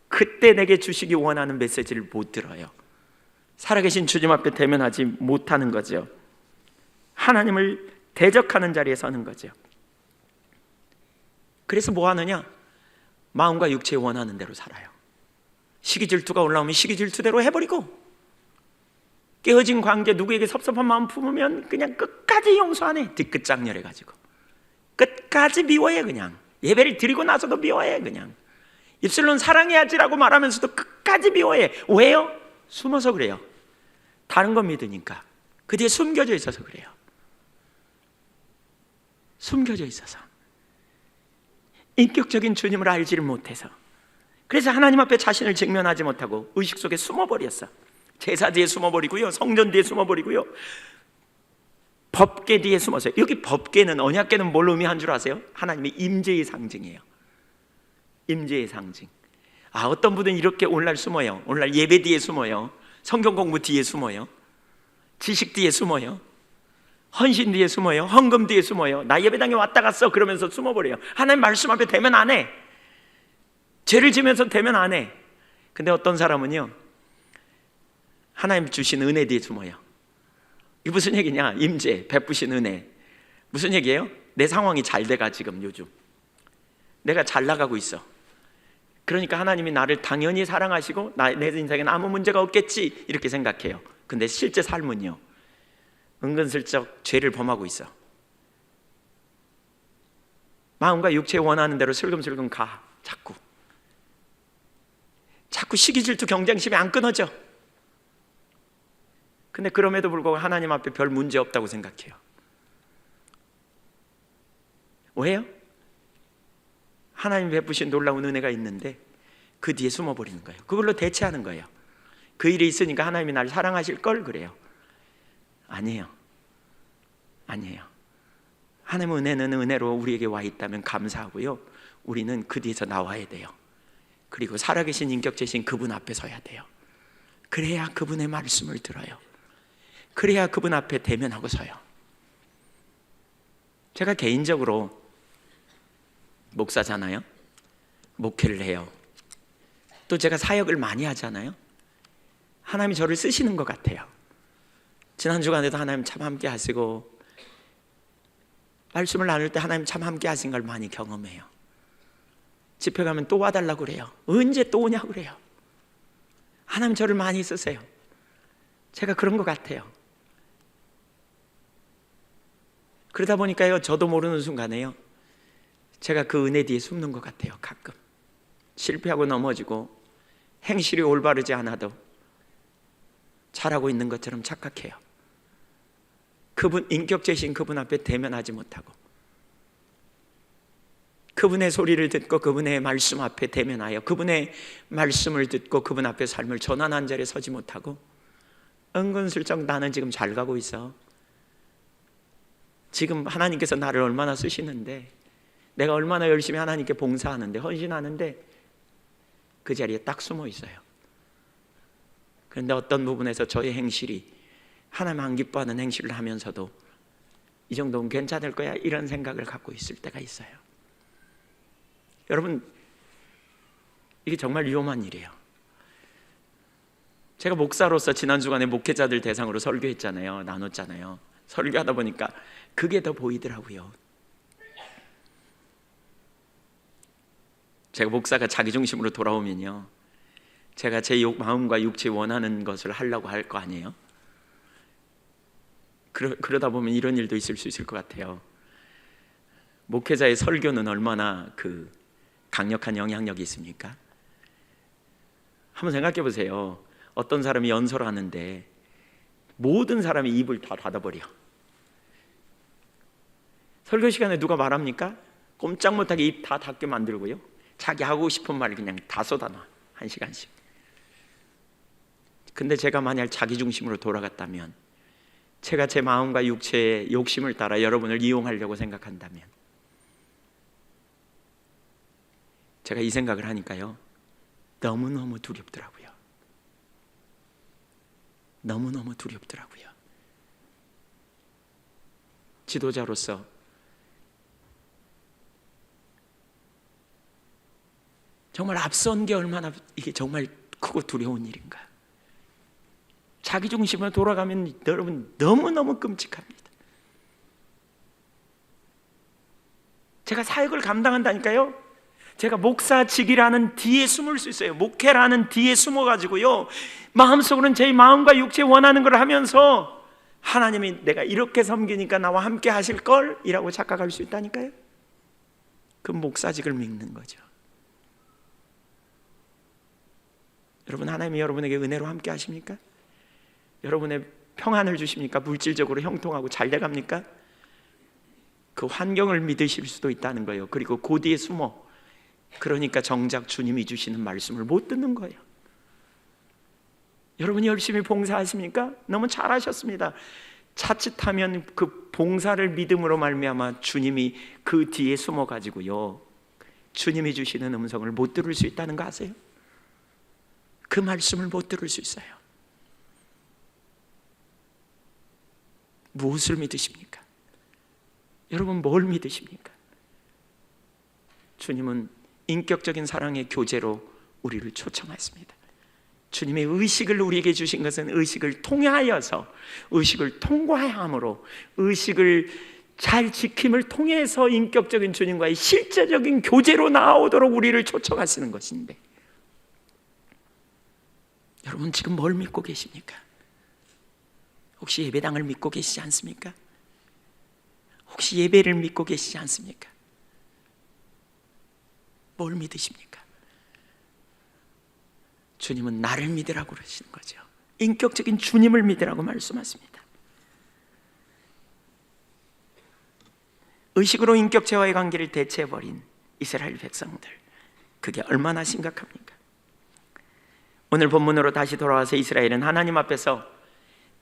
그때 내게 주시기 원하는 메시지를 못 들어요. 살아계신 주님 앞에 대면하지 못하는 거죠. 하나님을 대적하는 자리에 서는 거죠. 그래서 뭐 하느냐? 마음과 육체에 원하는 대로 살아요. 시기질투가 올라오면 시기질투대로 해버리고, 깨어진 관계 누구에게 섭섭한 마음 품으면 그냥 끝까지 용서 안 해. 뒤끝 장렬해가지고 끝까지 미워해. 그냥 예배를 드리고 나서도 미워해. 그냥 입술로는 사랑해야지라고 말하면서도 끝까지 미워해. 왜요? 숨어서 그래요. 다른 거 믿으니까. 그 뒤에 숨겨져 있어서 그래요. 숨겨져 있어서, 인격적인 주님을 알지를 못해서, 그래서 하나님 앞에 자신을 직면하지 못하고 의식 속에 숨어버렸어. 제사 뒤에 숨어버리고요, 성전 뒤에 숨어버리고요, 법궤 뒤에 숨었어요. 여기 법궤는, 언약궤는 뭘 의미한 줄 아세요? 하나님의 임재의 상징이에요. 임재의 상징. 어떤 분은 이렇게 오늘날 숨어요. 오늘날 예배 뒤에 숨어요. 성경 공부 뒤에 숨어요. 지식 뒤에 숨어요. 헌신 뒤에 숨어요. 헌금 뒤에 숨어요. 나 예배당에 왔다 갔어 그러면서 숨어버려요. 하나님 말씀 앞에 대면 안 해. 죄를 지면서 대면 안 해. 근데 어떤 사람은요, 하나님 주신 은혜 뒤에 숨어요. 이게 무슨 얘기냐? 임재, 베푸신 은혜. 무슨 얘기예요? 내 상황이 잘 돼가. 지금 요즘 내가 잘 나가고 있어. 그러니까 하나님이 나를 당연히 사랑하시고 내 인생에는 아무 문제가 없겠지 이렇게 생각해요. 근데 실제 삶은요, 은근슬쩍 죄를 범하고 있어. 마음과 육체에 원하는 대로 슬금슬금 가. 자꾸 시기질투 경쟁심이 안 끊어져. 근데 그럼에도 불구하고 하나님 앞에 별 문제 없다고 생각해요. 왜요? 하나님 베푸신 놀라운 은혜가 있는데 그 뒤에 숨어버리는 거예요. 그걸로 대체하는 거예요. 그 일이 있으니까 하나님이 나를 사랑하실 걸 그래요. 아니에요. 아니에요. 하나님의 은혜는 은혜로 우리에게 와 있다면 감사하고요, 우리는 그 뒤에서 나와야 돼요. 그리고 살아계신 인격체신 그분 앞에 서야 돼요. 그래야 그분의 말씀을 들어요. 그래야 그분 앞에 대면하고 서요. 제가 개인적으로 목사잖아요. 목회를 해요. 또 제가 사역을 많이 하잖아요. 하나님이 저를 쓰시는 것 같아요. 지난 주간에도 하나님 참 함께 하시고, 말씀을 나눌 때 하나님 참 함께 하신 걸 많이 경험해요. 집회 가면 또 와달라고 그래요. 언제 또 오냐고 그래요. 하나님 저를 많이 쓰세요. 제가 그런 것 같아요. 그러다 보니까요, 저도 모르는 순간에요, 제가 그 은혜 뒤에 숨는 것 같아요. 가끔 실패하고 넘어지고 행실이 올바르지 않아도 잘하고 있는 것처럼 착각해요. 그분, 인격체신 그분 앞에 대면하지 못하고, 그분의 소리를 듣고 그분의 말씀 앞에 대면하여 그분의 말씀을 듣고 그분 앞에 삶을 전환 한 자리에 서지 못하고, 은근슬쩍 나는 지금 잘 가고 있어, 지금 하나님께서 나를 얼마나 쓰시는데, 내가 얼마나 열심히 하나님께 봉사하는데, 헌신하는데, 그 자리에 딱 숨어 있어요. 그런데 어떤 부분에서 저의 행실이 하나님 안 기뻐하는 행실을 하면서도 이 정도는 괜찮을 거야, 이런 생각을 갖고 있을 때가 있어요. 여러분, 이게 정말 위험한 일이에요. 제가 목사로서 지난 주간에 목회자들 대상으로 설교했잖아요. 나눴잖아요. 설교하다 보니까 그게 더 보이더라고요. 제가 목사가 자기중심으로 돌아오면요, 제가 제 마음과 육체에 원하는 것을 하려고 할 거 아니에요. 그러다 보면 이런 일도 있을 수 있을 것 같아요. 목회자의 설교는 얼마나 강력한 영향력이 있습니까? 한번 생각해 보세요. 어떤 사람이 연설을 하는데 모든 사람이 입을 다 닫아버려. 설교 시간에 누가 말합니까? 꼼짝 못하게 입 다 닫게 만들고요, 자기 하고 싶은 말 그냥 다 쏟아놔, 1시간씩. 근데 제가 만약 자기중심으로 돌아갔다면, 제가 제 마음과 육체의 욕심을 따라 여러분을 이용하려고 생각한다면, 제가 이 생각을 하니까요, 너무너무 두렵더라고요. 너무너무 두렵더라고요. 지도자로서 정말 앞선 게 얼마나 이게 정말 크고 두려운 일인가. 자기중심으로 돌아가면 여러분 너무너무 끔찍합니다. 제가 사역을 감당한다니까요, 제가 목사직이라는 뒤에 숨을 수 있어요. 목회라는 뒤에 숨어가지고요, 마음속으로는 제 마음과 육체에 원하는 걸 하면서 하나님이 내가 이렇게 섬기니까 나와 함께 하실 걸 이라고 착각할 수 있다니까요. 그 목사직을 믿는 거죠. 여러분, 하나님이 여러분에게 은혜로 함께 하십니까? 여러분의 평안을 주십니까? 물질적으로 형통하고 잘 돼갑니까? 그 환경을 믿으실 수도 있다는 거예요. 그리고 그 뒤에 숨어, 그러니까 정작 주님이 주시는 말씀을 못 듣는 거예요. 여러분이 열심히 봉사하십니까? 너무 잘하셨습니다. 자칫하면 그 봉사를 믿음으로 말미암아 주님이 그 뒤에 숨어가지고요, 주님이 주시는 음성을 못 들을 수 있다는 거 아세요? 그 말씀을 못 들을 수 있어요. 무엇을 믿으십니까? 여러분, 뭘 믿으십니까? 주님은 인격적인 사랑의 교제로 우리를 초청했습니다. 주님의 의식을 우리에게 주신 것은 의식을 통하여서, 의식을 통과해야 함으로, 의식을 잘 지킴을 통해서 인격적인 주님과의 실제적인 교제로 나아오도록 우리를 초청하시는 것인데, 여러분 지금 뭘 믿고 계십니까? 혹시 예배당을 믿고 계시지 않습니까? 혹시 예배를 믿고 계시지 않습니까? 뭘 믿으십니까? 주님은 나를 믿으라고 그러시는 거죠. 인격적인 주님을 믿으라고 말씀하십니다. 의식으로 인격체와의 관계를 대체해버린 이스라엘 백성들, 그게 얼마나 심각합니까? 오늘 본문으로 다시 돌아와서 이스라엘은 하나님 앞에서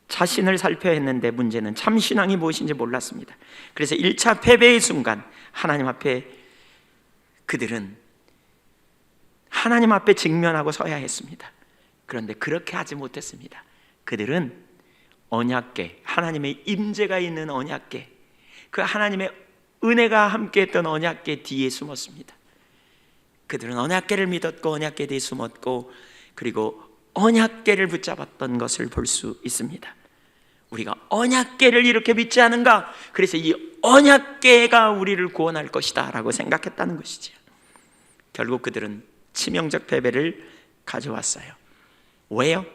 자신을 살펴야 했는데 문제는 참 신앙이 무엇인지 몰랐습니다. 그래서 1차 패배의 순간 하나님 앞에 그들은 하나님 앞에 직면하고 서야 했습니다. 그런데 그렇게 하지 못했습니다. 그들은 언약궤, 하나님의 임재가 있는 언약궤, 그 하나님의 은혜가 함께했던 언약궤 뒤에 숨었습니다. 그들은 언약궤를 믿었고 언약궤 뒤에 숨었고, 그리고 언약궤를 붙잡았던 것을 볼 수 있습니다. 우리가 언약궤를 이렇게 믿지 않은가? 그래서 이 언약궤가 우리를 구원할 것이다 라고 생각했다는 것이죠. 결국 그들은 치명적 패배를 가져왔어요. 왜요?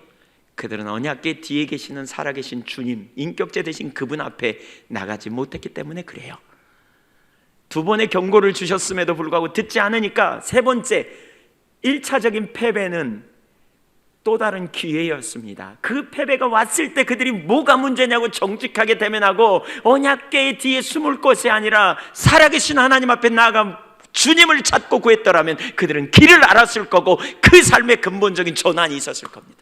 그들은 언약궤 뒤에 계시는 살아계신 주님, 인격체 되신 그분 앞에 나가지 못했기 때문에 그래요. 두 번의 경고를 주셨음에도 불구하고 듣지 않으니까 세 번째 1차적인 패배는 또 다른 기회였습니다. 그 패배가 왔을 때 그들이 뭐가 문제냐고 정직하게 대면하고 언약궤의 뒤에 숨을 것이 아니라 살아계신 하나님 앞에 나아가 주님을 찾고 구했더라면 그들은 길을 알았을 거고 그 삶의 근본적인 전환이 있었을 겁니다.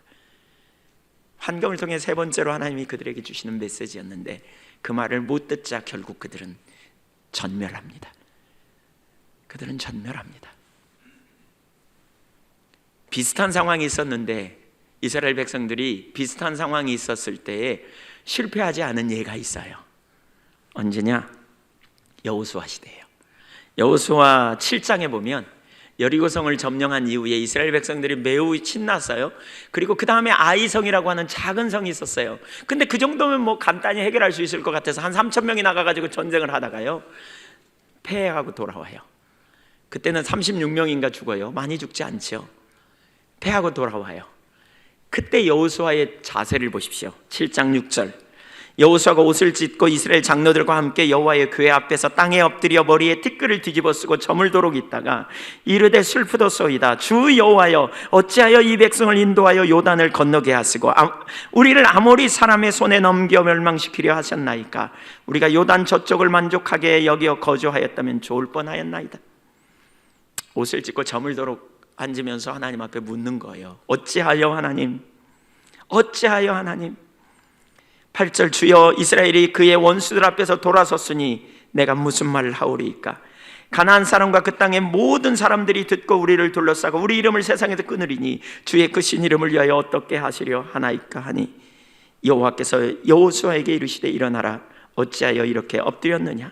환경을 통해 세 번째로 하나님이 그들에게 주시는 메시지였는데 그 말을 못 듣자 결국 그들은 전멸합니다. 그들은 전멸합니다. 비슷한 상황이 있었는데 이스라엘 백성들이 비슷한 상황이 있었을 때에 실패하지 않은 예가 있어요. 언제냐? 여호수아 시대예요. 여호수아 7장에 보면 여리고성을 점령한 이후에 이스라엘 백성들이 매우 신났어요. 그리고 그 다음에 아이성이라고 하는 작은 성이 있었어요. 근데 그 정도면 뭐 간단히 해결할 수 있을 것 같아서 한 3,000명이 나가가지고 전쟁을 하다가요 패하고 돌아와요. 그때는 36명인가 죽어요. 많이 죽지 않죠. 패하고 돌아와요. 그때 여호수아의 자세를 보십시오. 7장 6절. 여호수아가 옷을 찢고 이스라엘 장로들과 함께 여호와의 궤 앞에서 땅에 엎드려 머리에 티끌을 뒤집어 쓰고 저물도록 있다가 이르되 슬프도소이다. 주 여호와여, 어찌하여 이 백성을 인도하여 요단을 건너게 하시고 우리를 아모리 사람의 손에 넘겨 멸망시키려 하셨나이까? 우리가 요단 저쪽을 만족하게 여기어 거주하였다면 좋을 뻔하였나이다. 옷을 찢고 저물도록 앉으면서 하나님 앞에 묻는 거예요. 어찌하여 하나님, 어찌하여 하나님. 8절. 주여, 이스라엘이 그의 원수들 앞에서 돌아섰으니 내가 무슨 말을 하오리이까? 가나안 사람과 그 땅의 모든 사람들이 듣고 우리를 둘러싸고 우리 이름을 세상에서 끊으리니 주의 크신 이름을 위하여 어떻게 하시려 하나이까 하니 여호와께서 여호수아에게 이르시되 일어나라. 어찌하여 이렇게 엎드렸느냐?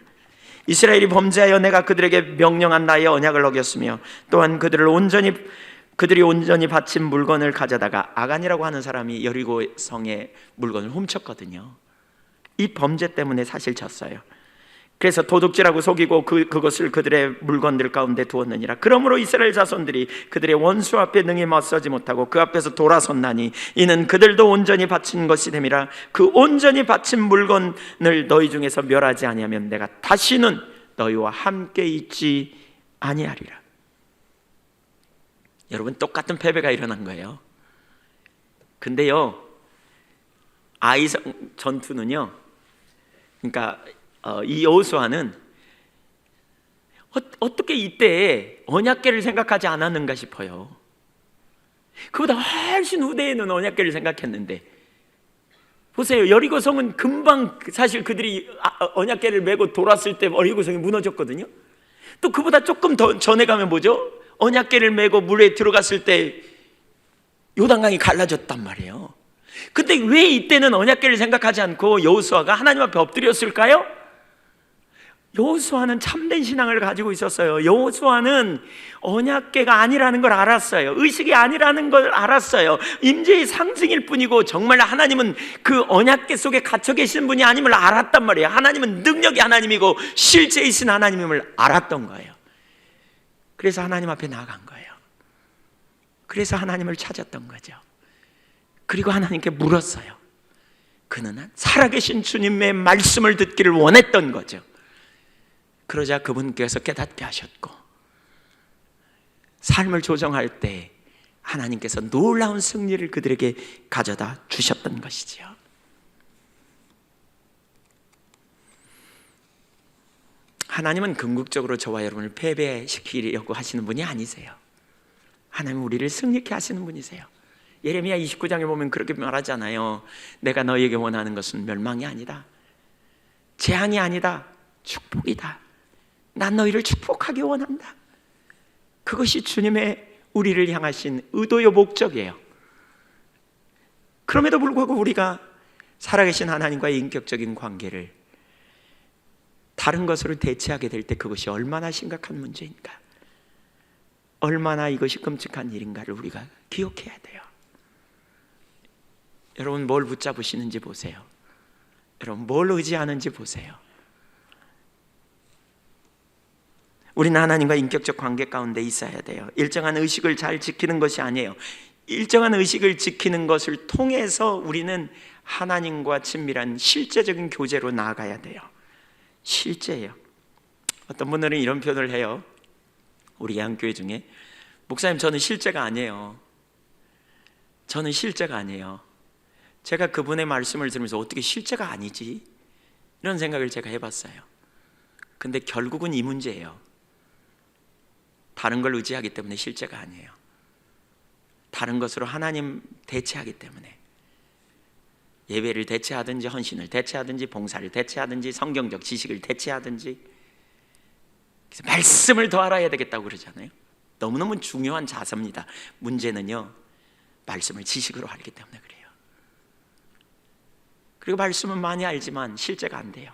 이스라엘이 범죄하여 내가 그들에게 명령한 나의 언약을 어겼으며 또한 그들이 온전히 바친 물건을 가져다가 아간이라고 하는 사람이 여리고 성의 물건을 훔쳤거든요. 이 범죄 때문에 사실 졌어요. 그래서 도둑질하고 속이고 그것을 그들의 물건들 가운데 두었느니라. 그러므로 이스라엘 자손들이 그들의 원수 앞에 능히 맞서지 못하고 그 앞에서 돌아섰나니 이는 그들도 온전히 바친 것이 됨이라. 그 온전히 바친 물건을 너희 중에서 멸하지 아니하면 내가 다시는 너희와 함께 있지 아니하리라. 여러분, 똑같은 패배가 일어난 거예요. 근데요, 아이성 전투는요, 그러니까 이 여호수아는 어떻게 이때 언약궤를 생각하지 않았는가 싶어요. 그보다 훨씬 후대에는 언약궤를 생각했는데, 보세요. 여리고성은 금방 사실 그들이 언약궤를 메고 돌았을 때 여리고성이 무너졌거든요. 또 그보다 조금 더 전에 가면 뭐죠? 언약궤를 메고 물에 들어갔을 때 요단강이 갈라졌단 말이에요. 근데 왜 이때는 언약궤를 생각하지 않고 여호수아가 하나님 앞에 엎드렸을까요? 여호수아는 참된 신앙을 가지고 있었어요. 여호수아는 언약궤가 아니라는 걸 알았어요. 의식이 아니라는 걸 알았어요. 임재의 상징일 뿐이고 정말 하나님은 그 언약궤 속에 갇혀 계신 분이 아님을 알았단 말이에요. 하나님은 능력이 하나님이고 실제이신 하나님임을 알았던 거예요. 그래서 하나님 앞에 나아간 거예요. 그래서 하나님을 찾았던 거죠. 그리고 하나님께 물었어요. 그는 살아계신 주님의 말씀을 듣기를 원했던 거죠. 그러자 그분께서 깨닫게 하셨고, 삶을 조정할 때 하나님께서 놀라운 승리를 그들에게 가져다 주셨던 것이지요. 하나님은 궁극적으로 저와 여러분을 패배시키려고 하시는 분이 아니세요. 하나님은 우리를 승리케 하시는 분이세요. 예레미야 29장에 보면 그렇게 말하잖아요. 내가 너에게 원하는 것은 멸망이 아니다, 재앙이 아니다, 축복이다. 난 너희를 축복하기 원한다. 그것이 주님의 우리를 향하신 의도요 목적이에요. 그럼에도 불구하고 우리가 살아계신 하나님과의 인격적인 관계를 다른 것으로 대체하게 될 때 그것이 얼마나 심각한 문제인가, 얼마나 이것이 끔찍한 일인가를 우리가 기억해야 돼요. 여러분 뭘 붙잡으시는지 보세요. 여러분 뭘 의지하는지 보세요. 우리는 하나님과 인격적 관계 가운데 있어야 돼요. 일정한 의식을 잘 지키는 것이 아니에요. 일정한 의식을 지키는 것을 통해서 우리는 하나님과 친밀한 실제적인 교제로 나아가야 돼요. 실제예요. 어떤 분들은 이런 표현을 해요. 우리 양교회 중에, 목사님 저는 실제가 아니에요. 저는 실제가 아니에요. 제가 그분의 말씀을 들으면서 어떻게 실제가 아니지? 이런 생각을 제가 해봤어요. 근데 결국은 이 문제예요. 다른 걸 의지하기 때문에 실제가 아니에요. 다른 것으로 하나님 대체하기 때문에, 예배를 대체하든지 헌신을 대체하든지 봉사를 대체하든지 성경적 지식을 대체하든지. 그래서 말씀을 더 알아야 되겠다고 그러잖아요. 너무너무 중요한 자세입니다. 문제는요, 말씀을 지식으로 알기 때문에 그래요. 그리고 말씀은 많이 알지만 실제가 안 돼요.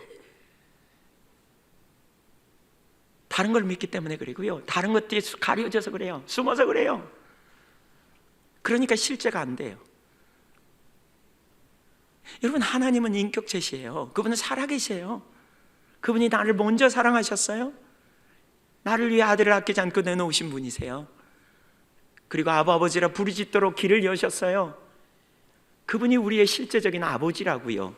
다른 걸 믿기 때문에 그러고요, 다른 것들이 가려져서 그래요. 숨어서 그래요. 그러니까 실제가 안 돼요. 여러분 하나님은 인격체시예요. 그분은 살아계세요. 그분이 나를 먼저 사랑하셨어요. 나를 위해 아들을 아끼지 않고 내놓으신 분이세요. 그리고 아버지라 부르짖도록 길을 여셨어요. 그분이 우리의 실제적인 아버지라고요.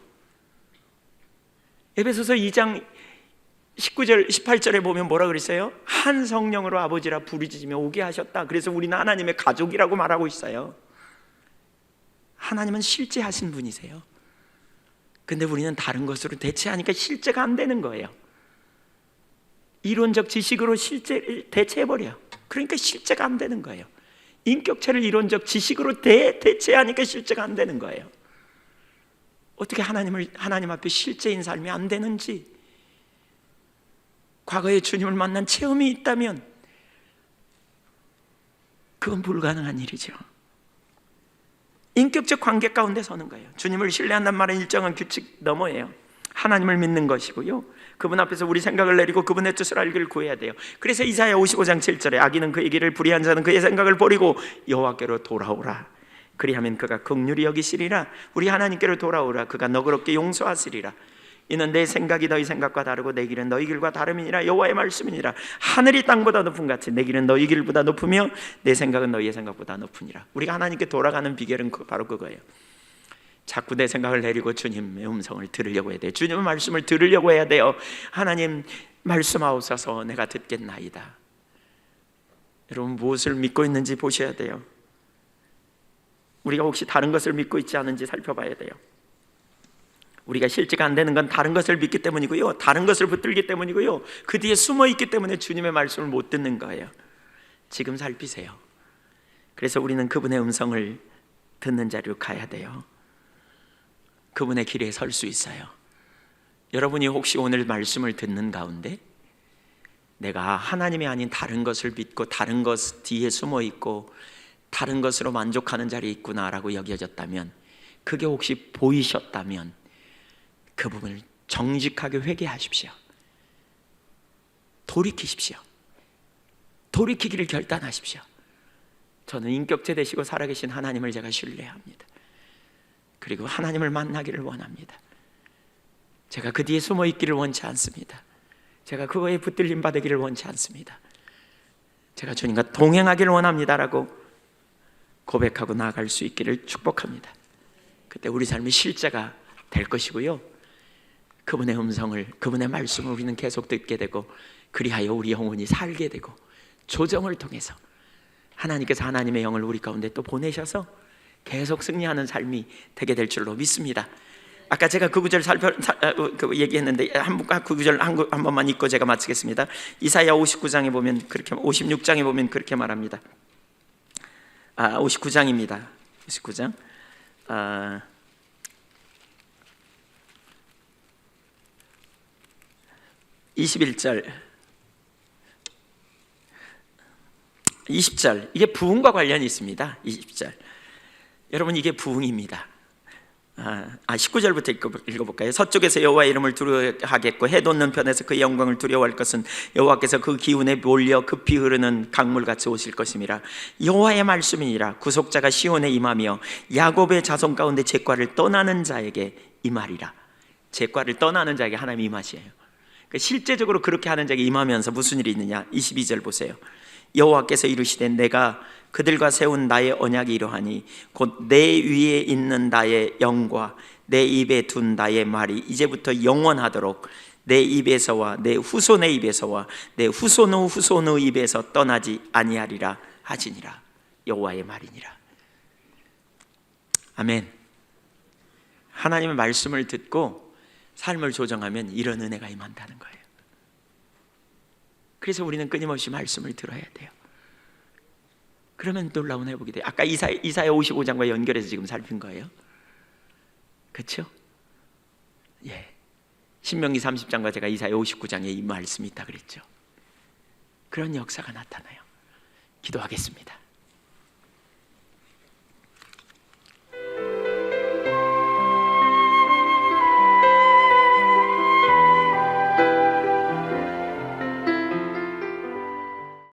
에베소서 2장 19절 18절에 보면 뭐라 그랬어요? 한 성령으로 아버지라 부르짖으며 오게 하셨다. 그래서 우리는 하나님의 가족이라고 말하고 있어요. 하나님은 실제하신 분이세요. 근데 우리는 다른 것으로 대체하니까 실제가 안 되는 거예요. 이론적 지식으로 실제를 대체해버려요. 그러니까 실제가 안 되는 거예요. 인격체를 이론적 지식으로 대체하니까 실제가 안 되는 거예요. 어떻게 하나님 앞에 실제인 삶이 안 되는지, 과거에 주님을 만난 체험이 있다면 그건 불가능한 일이죠. 인격적 관계 가운데 서는 거예요. 주님을 신뢰한다는 말은 일정한 규칙 너머예요. 하나님을 믿는 것이고요, 그분 앞에서 우리 생각을 내리고 그분의 뜻을 알기를 구해야 돼요. 그래서 이사야 55장 7절에 악인은 그의 길을 불의한 자는 그의 생각을 버리고 여호와께로 돌아오라. 그리하면 그가 긍휼히 여기시리라. 우리 하나님께로 돌아오라. 그가 너그럽게 용서하시리라. 이는 내 생각이 너희 생각과 다르고 내 길은 너희 길과 다름이니라. 여호와의 말씀이니라. 하늘이 땅보다 높은 같이 내 길은 너희 길보다 높으며 내 생각은 너희의 생각보다 높으니라. 우리가 하나님께 돌아가는 비결은 바로 그거예요. 자꾸 내 생각을 내리고 주님의 음성을 들으려고 해야 돼요. 주님의 말씀을 들으려고 해야 돼요. 하나님 말씀하옵소서, 내가 듣겠나이다. 여러분 무엇을 믿고 있는지 보셔야 돼요. 우리가 혹시 다른 것을 믿고 있지 않은지 살펴봐야 돼요. 우리가 실제가 안 되는 건 다른 것을 믿기 때문이고요, 다른 것을 붙들기 때문이고요, 그 뒤에 숨어 있기 때문에 주님의 말씀을 못 듣는 거예요. 지금 살피세요. 그래서 우리는 그분의 음성을 듣는 자리로 가야 돼요. 그분의 길에 설 수 있어요. 여러분이 혹시 오늘 말씀을 듣는 가운데 내가 하나님이 아닌 다른 것을 믿고 다른 것 뒤에 숨어 있고 다른 것으로 만족하는 자리에 있구나라고 여겨졌다면, 그게 혹시 보이셨다면 그 부분을 정직하게 회개하십시오. 돌이키십시오. 돌이키기를 결단하십시오. 저는 인격체 되시고 살아계신 하나님을 제가 신뢰합니다. 그리고 하나님을 만나기를 원합니다. 제가 그 뒤에 숨어 있기를 원치 않습니다. 제가 그거에 붙들림 받기를 원치 않습니다. 제가 주님과 동행하기를 원합니다라고 고백하고 나아갈 수 있기를 축복합니다. 그때 우리 삶이 실제가 될 것이고요, 그분의 음성을, 그분의 말씀을 우리는 계속 듣게 되고, 그리하여 우리 영혼이 살게 되고, 조정을 통해서 하나님께서 하나님의 영을 우리 가운데 또 보내셔서 계속 승리하는 삶이 되게 될 줄로 믿습니다. 아까 제가 그 구절 얘기했는데 그 구절 한 번만 읽고 제가 마치겠습니다. 이사야 59장에 보면 그렇게, 56장에 보면 그렇게 말합니다. 59장입니다. 29장 21절 20절, 이게 부흥과 관련이 있습니다. 20절, 여러분 이게 부흥입니다. 19절부터 읽어볼까요? 서쪽에서 여호와의 이름을 두려워하겠고 해 돋는 편에서 그의 영광을 두려워할 것은 여호와께서 그 기운에 몰려 급히 흐르는 강물같이 오실 것임이라. 여호와의 말씀이니라. 구속자가 시온에 임하며 야곱의 자손 가운데 제과를 떠나는 자에게 임하리라. 제과를 떠나는 자에게 하나님이 임하시에요. 그러니까 실제적으로 그렇게 하는 자에게 임하면서 무슨 일이 있느냐? 22절 보세요. 여호와께서 이르시되 내가 그들과 세운 나의 언약이 이러하니 곧 내 위에 있는 나의 영과 내 입에 둔 나의 말이 이제부터 영원하도록 내 입에서와 내 후손의 입에서와 내 후손의 후손의 입에서 떠나지 아니하리라 하시니라. 여호와의 말이니라. 아멘. 하나님의 말씀을 듣고 삶을 조정하면 이런 은혜가 임한다는 거예요. 그래서 우리는 끊임없이 말씀을 들어야 돼요. 그러면 놀라운 회복이 돼요. 아까 이사야 55장과 연결해서 지금 살핀 거예요. 그렇죠? 예. 신명기 30장과 제가 이사야 59장에 이 말씀이 있다 그랬죠. 그런 역사가 나타나요. 기도하겠습니다.